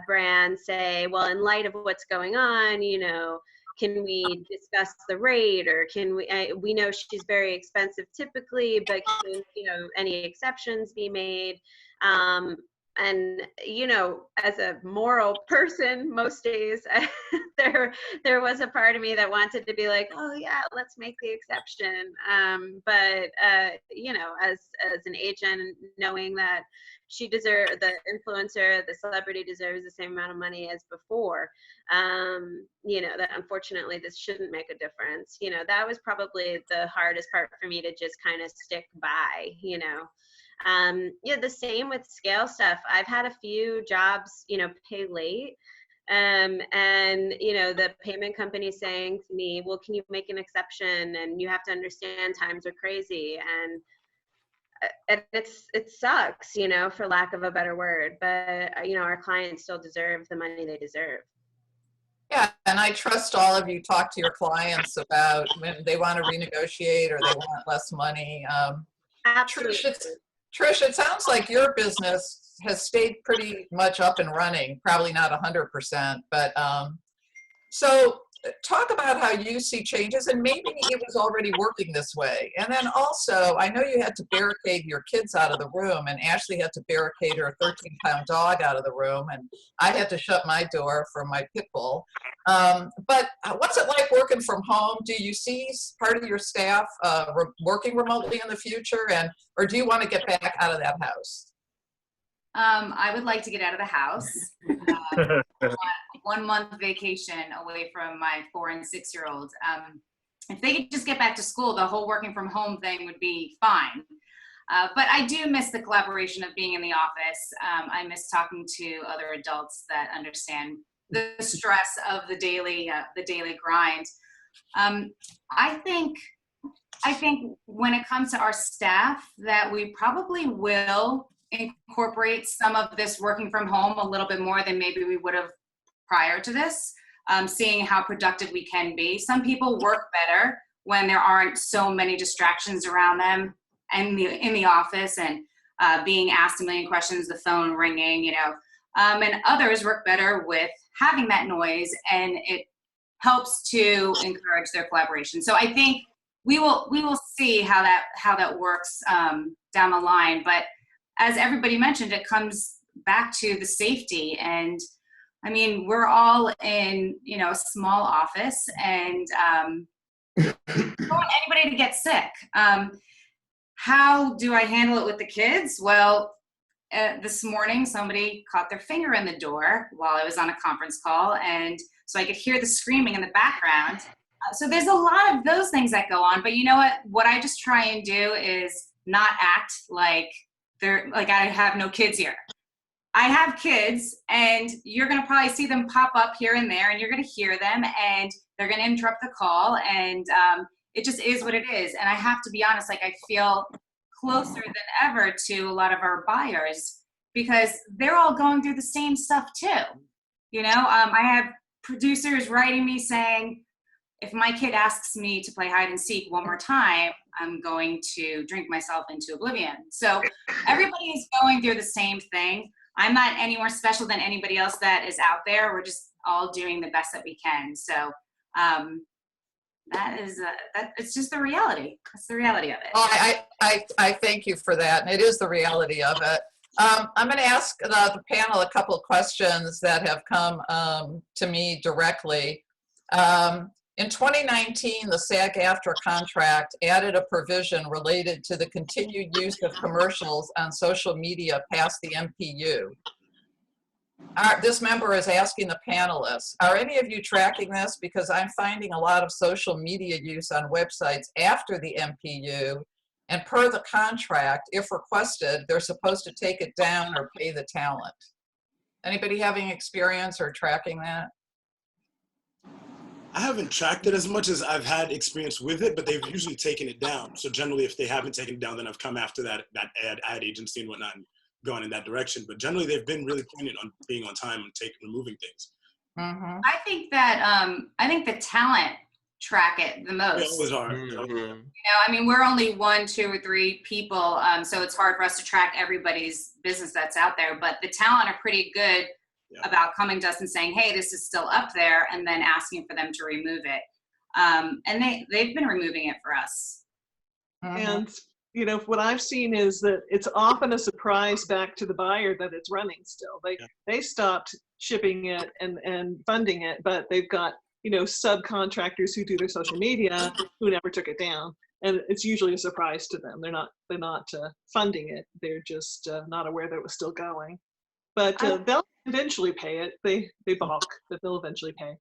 brands say, well, in light of what's going on, you know, can we discuss the rate, or can we know she's very expensive typically, but can, you know, any exceptions be made? And you know, as a moral person, most days there was a part of me that wanted to be like, oh yeah, let's make the exception. But you know, as an agent, knowing that the influencer, the celebrity deserves the same amount of money as before, you know, that unfortunately this shouldn't make a difference. You know, that was probably the hardest part for me to just kind of stick by, you know. Yeah, the same with scale stuff. I've had a few jobs, you know, pay late. And, you know, the payment company saying to me, well, can you make an exception? And you have to understand times are crazy. And it sucks, you know, for lack of a better word. But, you know, our clients still deserve the money they deserve. Yeah, and I trust all of you talk to your clients about when they want to renegotiate or they want less money. Absolutely. Trish, it sounds like your business has stayed pretty much up and running, probably not 100%, but so talk about how you see changes, and maybe it was already working this way. And then also, I know you had to barricade your kids out of the room, and Ashley had to barricade her 13-pound dog out of the room, and I had to shut my door for my pit bull. But what's it like working from home? Do you see part of your staff working remotely in the future, or do you want to get back out of that house? I would like to get out of the house. 1 month vacation away from my 4- and 6-year-olds. If they could just get back to school, the whole working from home thing would be fine. But I do miss the collaboration of being in the office. I miss talking to other adults that understand the stress of the daily grind. I think when it comes to our staff, that we probably will incorporate some of this working from home a little bit more than maybe we would have prior to this, seeing how productive we can be. Some people work better when there aren't so many distractions around them in the office and being asked a million questions, the phone ringing, you know, and others work better with having that noise, and it helps to encourage their collaboration. So I think we will see how that works down the line. But as everybody mentioned, it comes back to the safety. And I mean, we're all in, you know, a small office, and don't want anybody to get sick. How do I handle it with the kids? Well, this morning, somebody caught their finger in the door while I was on a conference call, and so I could hear the screaming in the background. So there's a lot of those things that go on. But you know what I just try and do is not act like I have no kids here. I have kids, and you're going to probably see them pop up here and there, and you're going to hear them, and they're going to interrupt the call, and it just is what it is. And I have to be honest, like, I feel closer than ever to a lot of our buyers because they're all going through the same stuff too. You know, I have producers writing me saying, if my kid asks me to play hide and seek one more time, I'm going to drink myself into oblivion. So everybody is going through the same thing. I'm not any more special than anybody else that is out there. We're just all doing the best that we can. So it's just the reality. That's the reality of it. Oh, I thank you for that. And it is the reality of it. I'm going to ask the panel a couple of questions that have come to me directly. In 2019, the SAG-AFTRA contract added a provision related to the continued use of commercials on social media past the MPU. This member is asking the panelists, are any of you tracking this? Because I'm finding a lot of social media use on websites after the MPU, and per the contract, if requested, they're supposed to take it down or pay the talent. Anybody having experience or tracking that? I haven't tracked it as much as I've had experience with it, but they've usually taken it down. So generally, if they haven't taken it down, then I've come after that ad agency and whatnot and gone in that direction. But generally, they've been really poignant on being on time and removing things. I think that I think the talent track it the They most. always are. You know, I mean, we're only 1, 2, or 3 people, so it's hard for us to track everybody's business that's out there. But the talent are pretty good about coming to us and saying, "Hey, this is still up there," and then asking for them to remove it. And they've been removing it for us. And you know, what I've seen is that it's often a surprise back to the buyer that it's running still. They stopped shipping it and funding it, but they've got, you know, subcontractors who do their social media who never took it down, and it's usually a surprise to them. They're not funding it. They're just not aware that it was still going. But they'll eventually pay it. They balk, but they'll eventually pay.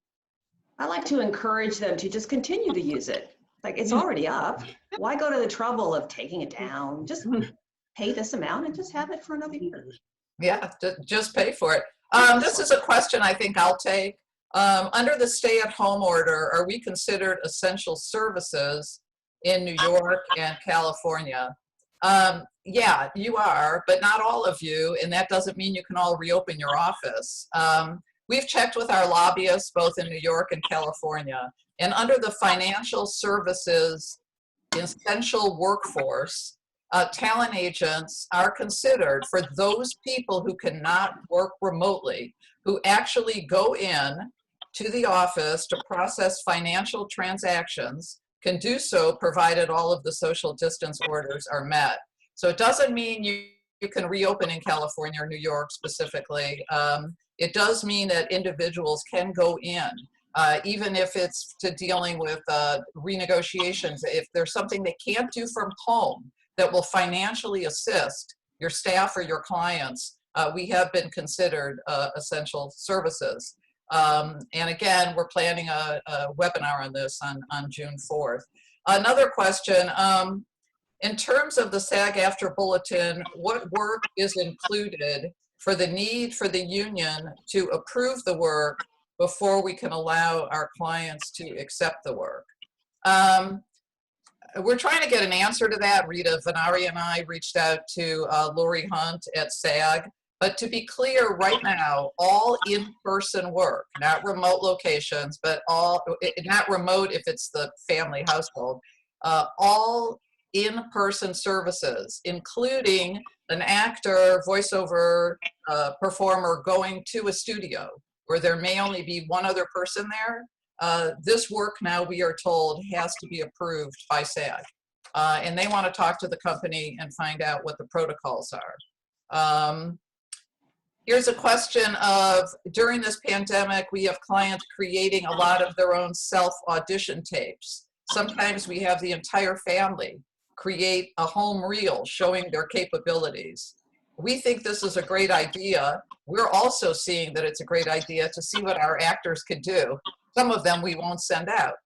I like to encourage them to just continue to use it. Like, it's already up. Why go to the trouble of taking it down? Just pay this amount and just have it for another year. Yeah, just pay for it. This is a question I think I'll take. Under the stay-at-home order, are we considered essential services in New York and California? Yeah, you are, but not all of you, and that doesn't mean you can all reopen your office. We've checked with our lobbyists both in New York and California, and under the financial services essential workforce, talent agents are considered for those people who cannot work remotely, who actually go in to the office to process financial transactions, can do so provided all of the social distance orders are met. So it doesn't mean you can reopen in California or New York specifically. It does mean that individuals can go in, even if it's to dealing with renegotiations. If there's something they can't do from home that will financially assist your staff or your clients, we have been considered essential services. And again, we're planning a webinar on this on June 4th. Another question, in terms of the SAG-AFTRA bulletin, what work is included for the need for the union to approve the work before we can allow our clients to accept the work? We're trying to get an answer to that. Rita Venari and I reached out to Lori Hunt at SAG. But to be clear, right now, all in-person work, not remote locations, but all, not remote if it's the family household, all in-person services, including an actor, voiceover performer going to a studio where there may only be one other person there. This work now, we are told, has to be approved by SAG. And they want to talk to the company and find out what the protocols are. Here's a question of, during this pandemic, we have clients creating a lot of their own self-audition tapes. Sometimes we have the entire family create a home reel showing their capabilities. We think this is a great idea. We're also seeing that it's a great idea to see what our actors could do. Some of them we won't send out.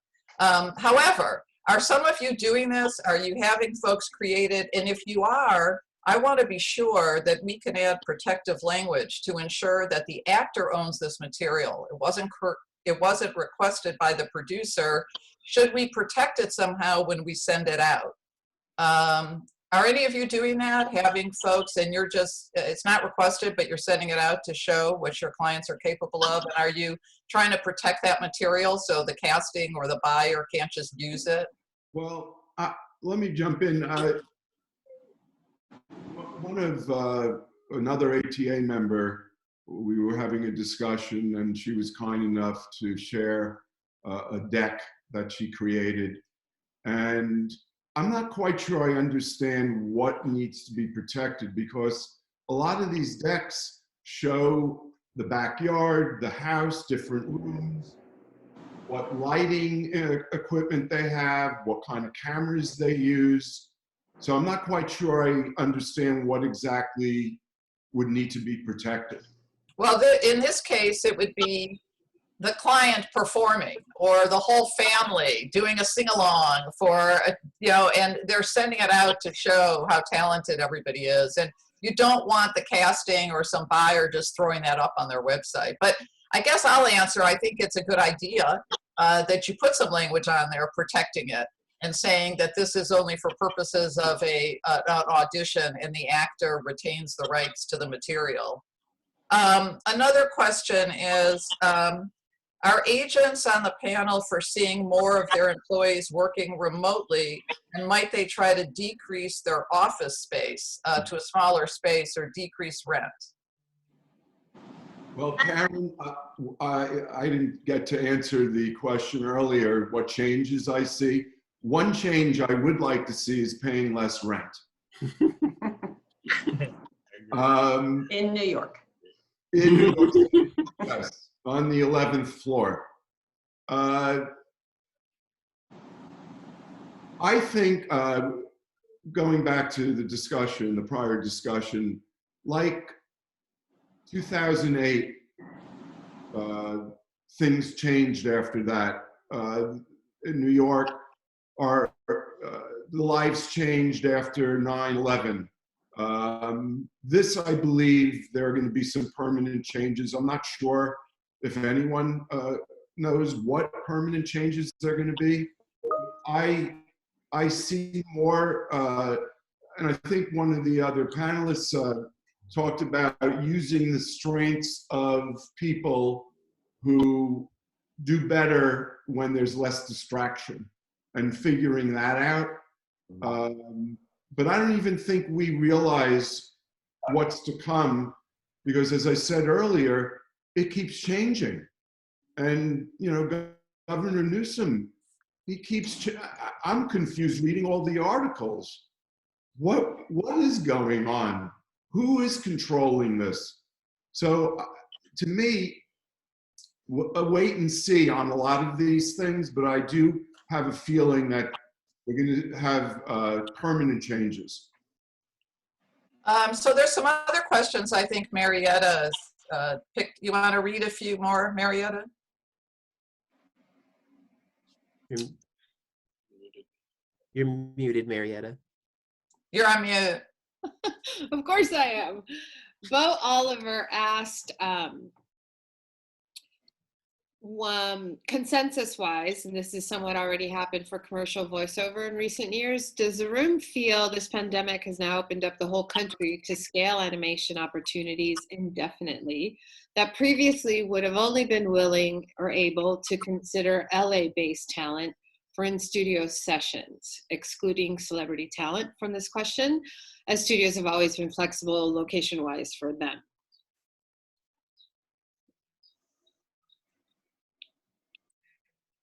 However, are some of you doing this? Are you having folks create it? And if you are, I want to be sure that we can add protective language to ensure that the actor owns this material. It wasn't requested by the producer. Should we protect it somehow when we send it out? Are any of you doing that? Having folks, and you're just, it's not requested, but you're sending it out to show what your clients are capable of? And are you trying to protect that material so the casting or the buyer can't just use it? Well, let me jump in. One of another ATA member, we were having a discussion, and she was kind enough to share a deck that she created. And I'm not quite sure I understand what needs to be protected, because a lot of these decks show the backyard, the house, different rooms, what lighting equipment they have, what kind of cameras they use. So I'm not quite sure I understand what exactly would need to be protected. Well, in this case, it would be the client performing, or the whole family doing a sing-along for, you know, and they're sending it out to show how talented everybody is. And you don't want the casting or some buyer just throwing that up on their website. But I guess I'll answer. I think it's a good idea that you put some language on there protecting it and saying that this is only for purposes of an audition and the actor retains the rights to the material. Another question is, Are agents on the panel foreseeing more of their employees working remotely, and might they try to decrease their office space to a smaller space or decrease rent? Well, Karen, I didn't get to answer the question earlier, what changes I see. One change I would like to see is paying less rent. In New York. In New York City, yes, on the 11th floor. I think, going back to the discussion, the prior discussion, like 2008, things changed after that. In New York, the lives changed after 9/11. This, I believe, there are going to be some permanent changes. I'm not sure if anyone knows what permanent changes they're going to be. I see more, and I think one of the other panelists talked about using the strengths of people who do better when there's less distraction and figuring that out. But I don't even think we realize what's to come, because as I said earlier, it keeps changing. And, you know, Governor Newsom, he keeps, I'm confused reading all the articles. What is going on? Who is controlling this? So to me, a wait and see on a lot of these things, but I do have a feeling that we're going to have permanent changes. So there's some other questions I think Marietta picked. You want to read a few more, Marietta? You're muted, Marietta. You're on mute. Of course I am. Bo Oliver asked, consensus-wise, and this is somewhat already happened for commercial voiceover in recent years, does the room feel this pandemic has now opened up the whole country to scale animation opportunities indefinitely that previously would have only been willing or able to consider LA-based talent for in-studio sessions, excluding celebrity talent from this question, as studios have always been flexible location-wise for them?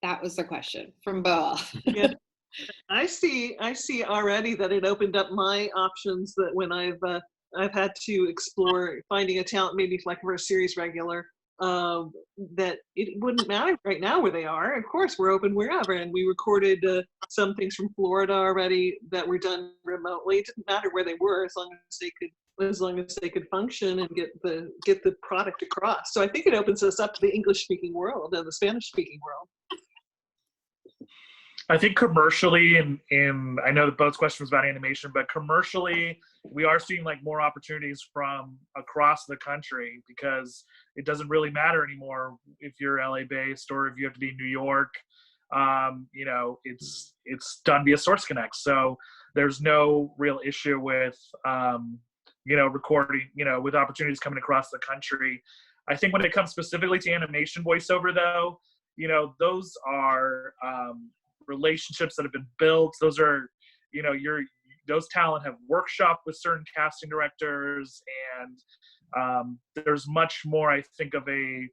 That was the question from Bo. Yeah. I see already that it opened up my options, that when I've had to explore finding a talent, maybe like for a series regular, that it wouldn't matter right now where they are. Of course, we're open wherever, and we recorded some things from Florida already that were done remotely. It didn't matter where they were, as long as they could function and get the product across. So I think it opens us up to the English-speaking world and the Spanish-speaking world. I think commercially, and I know that Bo's question was about animation, but commercially, we are seeing like more opportunities from across the country, because it doesn't really matter anymore if you're LA based or if you have to be in New York. You know, it's done via Source Connect, so there's no real issue with you know, recording, you know, with opportunities coming across the country. I think when it comes specifically to animation voiceover, though, you know, those are relationships that have been built. Those are, you know, those talent have workshopped with certain casting directors, and there's much more, I think, of a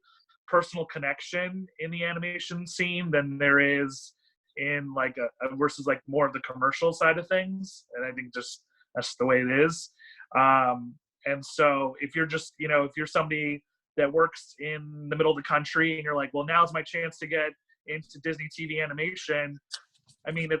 personal connection in the animation scene than there is in like a versus like more of the commercial side of things. And I think just that's the way it is. And so if you're just, you know, if you're somebody that works in the middle of the country and you're like, well, now's my chance to get into Disney TV animation, I mean, I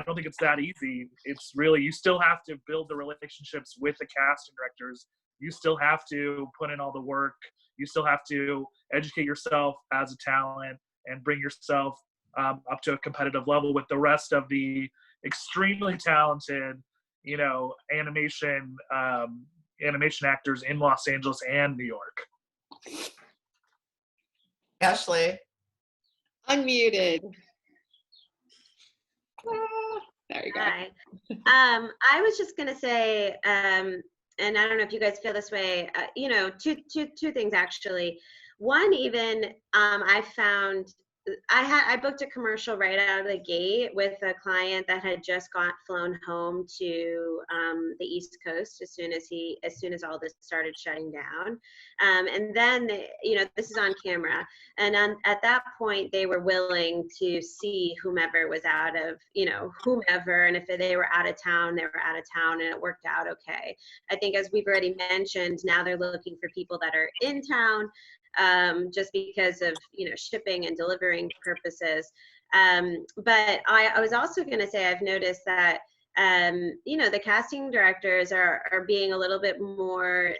don't think it's that easy. It's really, you still have to build the relationships with the casting directors. You still have to put in all the work. You still have to educate yourself as a talent and bring yourself up to a competitive level with the rest of the extremely talented, you know, animation actors in Los Angeles and New York. Ashley. Unmuted. There you go. Hi. I was just going to say, and I don't know if you guys feel this way, you know, two things actually. One even, I found, I booked a commercial right out of the gate with a client that had just flown home to the East Coast as soon as all this started shutting down. And then, this is on camera. And at that point, they were willing to see whomever was out of, whomever. And if they were out of town, they were out of town, and it worked out okay. I think, as we've already mentioned, now they're looking for people that are in town, just because of shipping and delivering purposes. But I was also going to say, I've noticed that the casting directors are being a little bit more.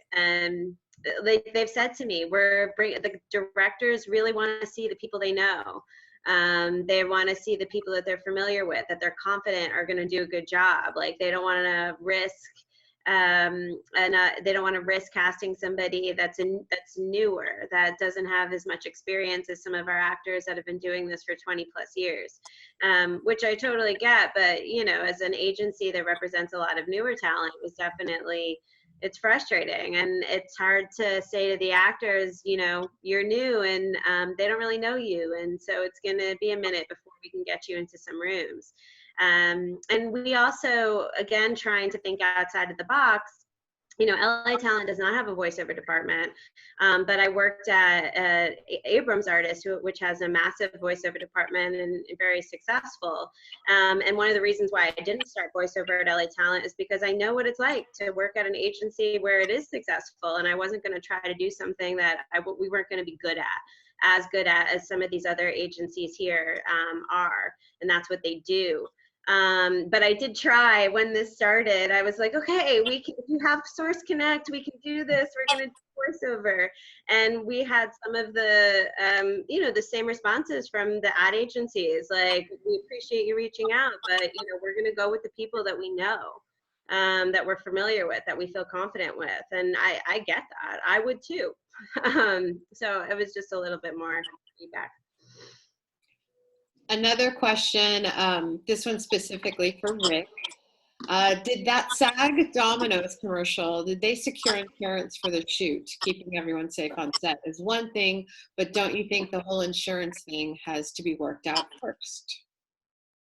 They've said to me, the directors really want to see the people they know. They want to see the people that they're familiar with, that they're confident are going to do a good job. Like, they don't want to risk. They don't want to risk casting somebody that's newer, that doesn't have as much experience as some of our actors that have been doing this for 20 plus years, which I totally get. But as an agency that represents a lot of newer talent, it's frustrating, and it's hard to say to the actors, you're new, and they don't really know you, and so it's going to be a minute before we can get you into some rooms. And we also, again, trying to think outside of the box. LA Talent does not have a voiceover department, but I worked at Abrams Artist, which has a massive voiceover department and very successful. And one of the reasons why I didn't start voiceover at LA Talent is because I know what it's like to work at an agency where it is successful, and I wasn't going to try to do something that we weren't going to be as good at as some of these other agencies here are, and that's what they do. But I did try when this started. I was like, okay, if you have Source Connect, we can do this. We're going to do voiceover. And we had some of the, the same responses from the ad agencies. Like, we appreciate you reaching out, but, we're going to go with the people that we know, that we're familiar with, that we feel confident with. And I get that. I would too. So it was just a little bit more feedback. Another question, this one specifically for Rick. Did that SAG Domino's commercial, did they secure insurance for the shoot? Keeping everyone safe on set is one thing, but don't you think the whole insurance thing has to be worked out first?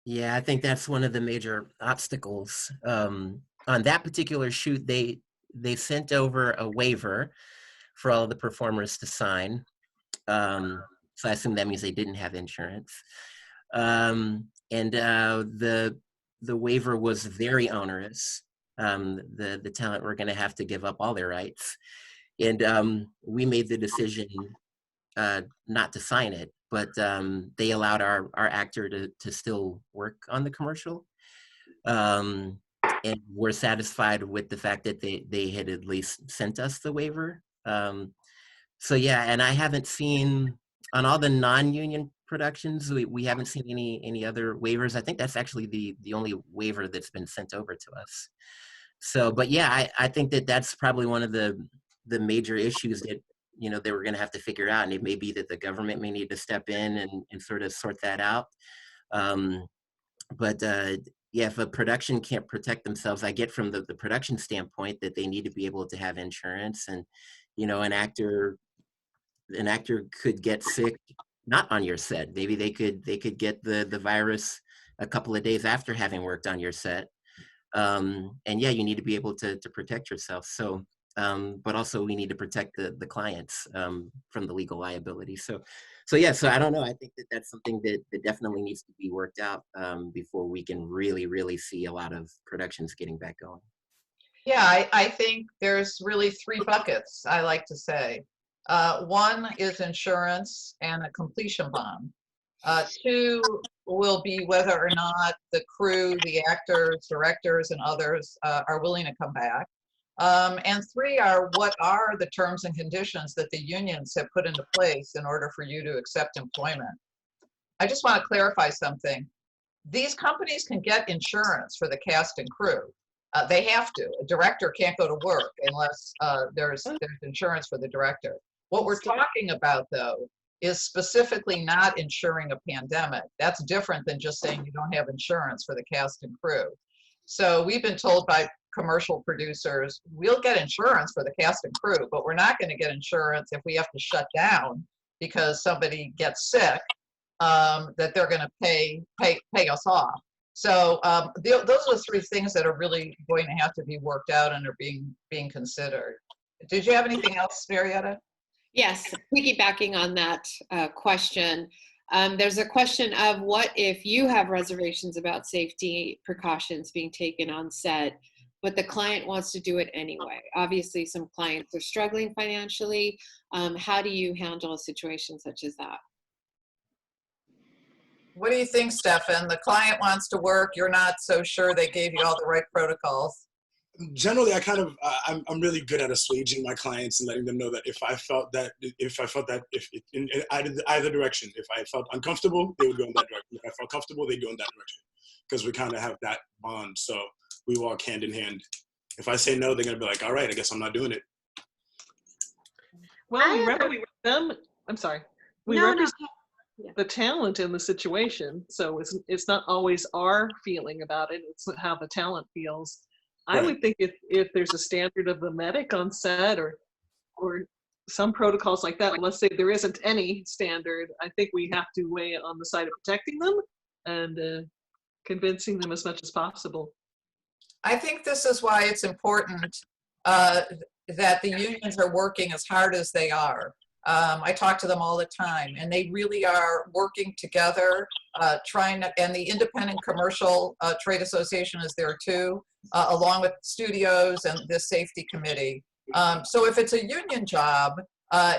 Yeah, I think that's one of the major obstacles. On that particular shoot, they sent over a waiver for all the performers to sign. So I assume that means they didn't have insurance. And the waiver was very onerous. The talent were going to have to give up all their rights, and we made the decision not to sign it, but they allowed our actor to still work on the commercial, and we're satisfied with the fact that they had at least sent us the waiver. So yeah, and I haven't seen on all the non-union productions, we haven't seen any other waivers. I think that's actually the only waiver that's been sent over to us. So, but yeah, I think that's probably one of the major issues that they were going to have to figure out, and it may be that the government may need to step in and sort of sort that out. But yeah, if a production can't protect themselves, I get from the production standpoint that they need to be able to have insurance, and an actor could get sick not on your set. Maybe they could get the virus a couple of days after having worked on your set. And yeah, you need to be able to protect yourself. So, but also we need to protect the clients from the legal liability. So yeah, so I don't know. I think that's something that definitely needs to be worked out before we can really see a lot of productions getting back going. Yeah, I think there's really three buckets, I like to say. One is insurance and a completion bond. Two will be whether or not the crew, the actors, directors, and others are willing to come back. And three are what are the terms and conditions that the unions have put into place in order for you to accept employment. I just want to clarify something. These companies can get insurance for the cast and crew. They have to. A director can't go to work unless there's insurance for the director. What we're talking about, though, is specifically not insuring a pandemic. That's different than just saying you don't have insurance for the cast and crew. So we've been told by commercial producers, we'll get insurance for the cast and crew, but we're not going to get insurance if we have to shut down because somebody gets sick, that they're going to pay us off. So those are the three things that are really going to have to be worked out and are being considered. Did you have anything else, Marietta? Yes, piggybacking on that question, there's a question of what if you have reservations about safety precautions being taken on set, but the client wants to do it anyway. Obviously, some clients are struggling financially. How do you handle a situation such as that? What do you think, Stefan? The client wants to work. You're not so sure they gave you all the right protocols. Generally, I'm really good at assuaging my clients and letting them know that if I felt that in either direction, if I felt uncomfortable, they would go in that direction. If I felt comfortable, they'd go in that direction, because we kind of have that bond. So we walk hand in hand. If I say no, they're gonna be like, all right, I guess I'm not doing it. Well, I'm sorry. We represent the talent in the situation, so it's not always our feeling about it. It's how the talent feels. I would think if there's a standard of the medic on set or some protocols like that, let's say there isn't any standard, I think we have to weigh on the side of protecting them and convincing them as much as possible. I think this is why it's important that the unions are working as hard as they are. I talk to them all the time, and they really are working together, and the Independent Commercial Trade Association is there too, along with studios and this safety committee. So if it's a union job,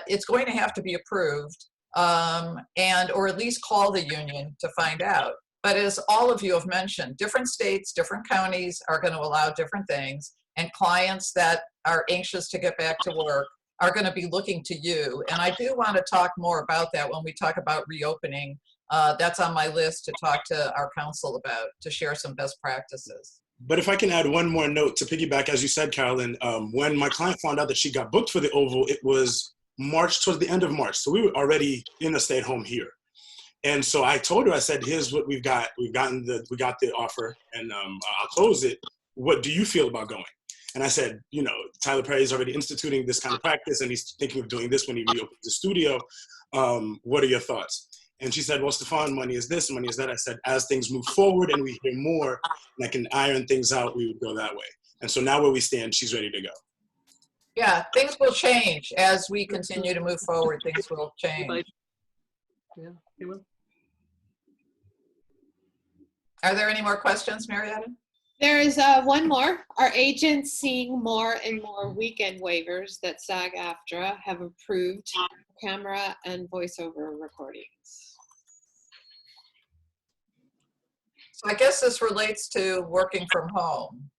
it's going to have to be approved, or at least call the union to find out. But as all of you have mentioned, different states, different counties are going to allow different things, and clients that are anxious to get back to work are going to be looking to you. And I do want to talk more about that when we talk about reopening. That's on my list to talk to our council about, to share some best practices. But if I can add one more note to piggyback, as you said, Carolyn, when my client found out that she got booked for the Oval, it was March, towards the end of March. So we were already in a stay-at-home here. And so I told her, I said, here's what we've got. We got the offer, and I'll close it. What do you feel about going? And I said, Tyler Perry is already instituting this kind of practice, and he's thinking of doing this when he reopens the studio. What are your thoughts? And she said, well, Stefan, money is this, money is that. I said, as things move forward and we hear more, and I can iron things out, we would go that way. And so now where we stand, she's ready to go. Yeah, things will change as we continue to move forward. Things will change. Yeah, they will. Are there any more questions, Marietta? There is one more. Are agents seeing more and more weekend waivers that SAG-AFTRA have approved camera and voiceover recordings? So I guess this relates to working from home.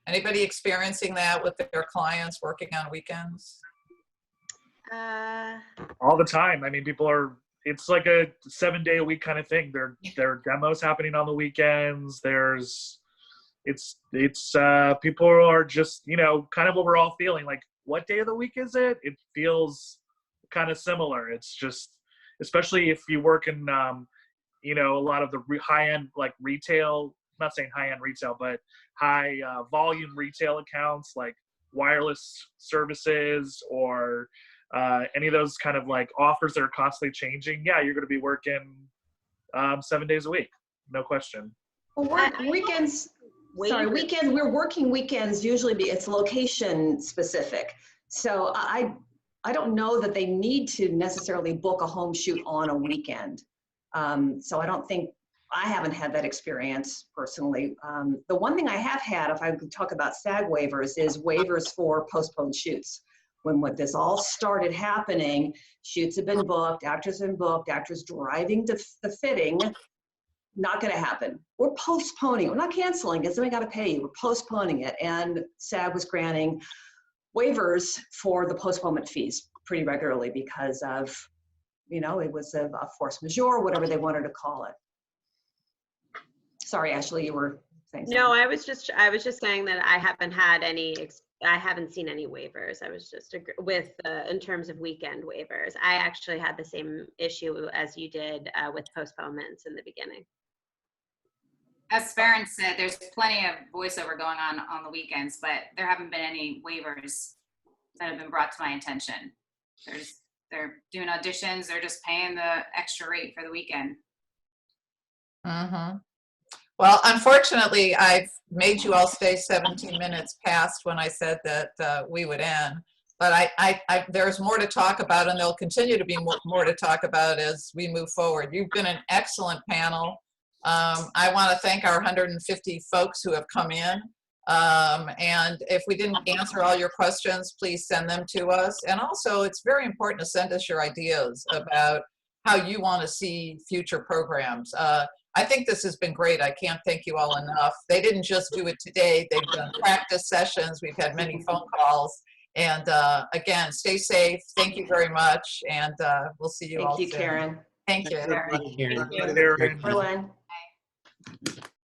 Anybody experiencing that with their clients working on weekends? All the time. I mean, it's like a 7-day-a-week kind of thing. There are demos happening on the weekends. People are just, kind of what we're all feeling. Like, what day of the week is it? It feels kind of similar. It's just, especially if you work in, a lot of the high-end, like retail, I'm not saying high-end retail, but high volume retail accounts like wireless services or any of those kind of like offers that are constantly changing. Yeah, you're going to be working 7 days a week, no question. Well, weekends. Sorry, weekends. We're working weekends. Usually, it's location specific. So I don't know that they need to necessarily book a home shoot on a weekend. So I don't think, I haven't had that experience personally. The one thing I have had, if I could talk about SAG waivers, is waivers for postponed shoots. When this all started happening, shoots have been booked, actors have been booked, actors driving to the fitting, not gonna happen. We're postponing, we're not canceling it, so we gotta pay you, we're postponing it. And SAG was granting waivers for the postponement fees pretty regularly because of, it was a force majeure, whatever they wanted to call it. Sorry, Ashley, you were saying something. No, I was just saying that I haven't seen any waivers. I was just with in terms of weekend waivers. I actually had the same issue as you did with postponements in the beginning. as Ferenc said, there's plenty of voiceover going on the weekends, but there haven't been any waivers that have been brought to my attention. They're doing auditions, they're just paying the extra rate for the weekend. Mm-hmm. Well, unfortunately, I've made you all stay 17 minutes past when I said that we would end. But there's more to talk about, and there'll continue to be more to talk about as we move forward. You've been an excellent panel. I want to thank our 150 folks who have come in. And if we didn't answer all your questions, please send them to us. And also, it's very important to send us your ideas about how you want to see future programs. I think this has been great. I can't thank you all enough. They didn't just do it today. They've done practice sessions. We've had many phone calls. And again, stay safe. Thank you very much. And we'll see you all soon. Thank you, Karen. Thank you. Thank you. Thank you. Everyone.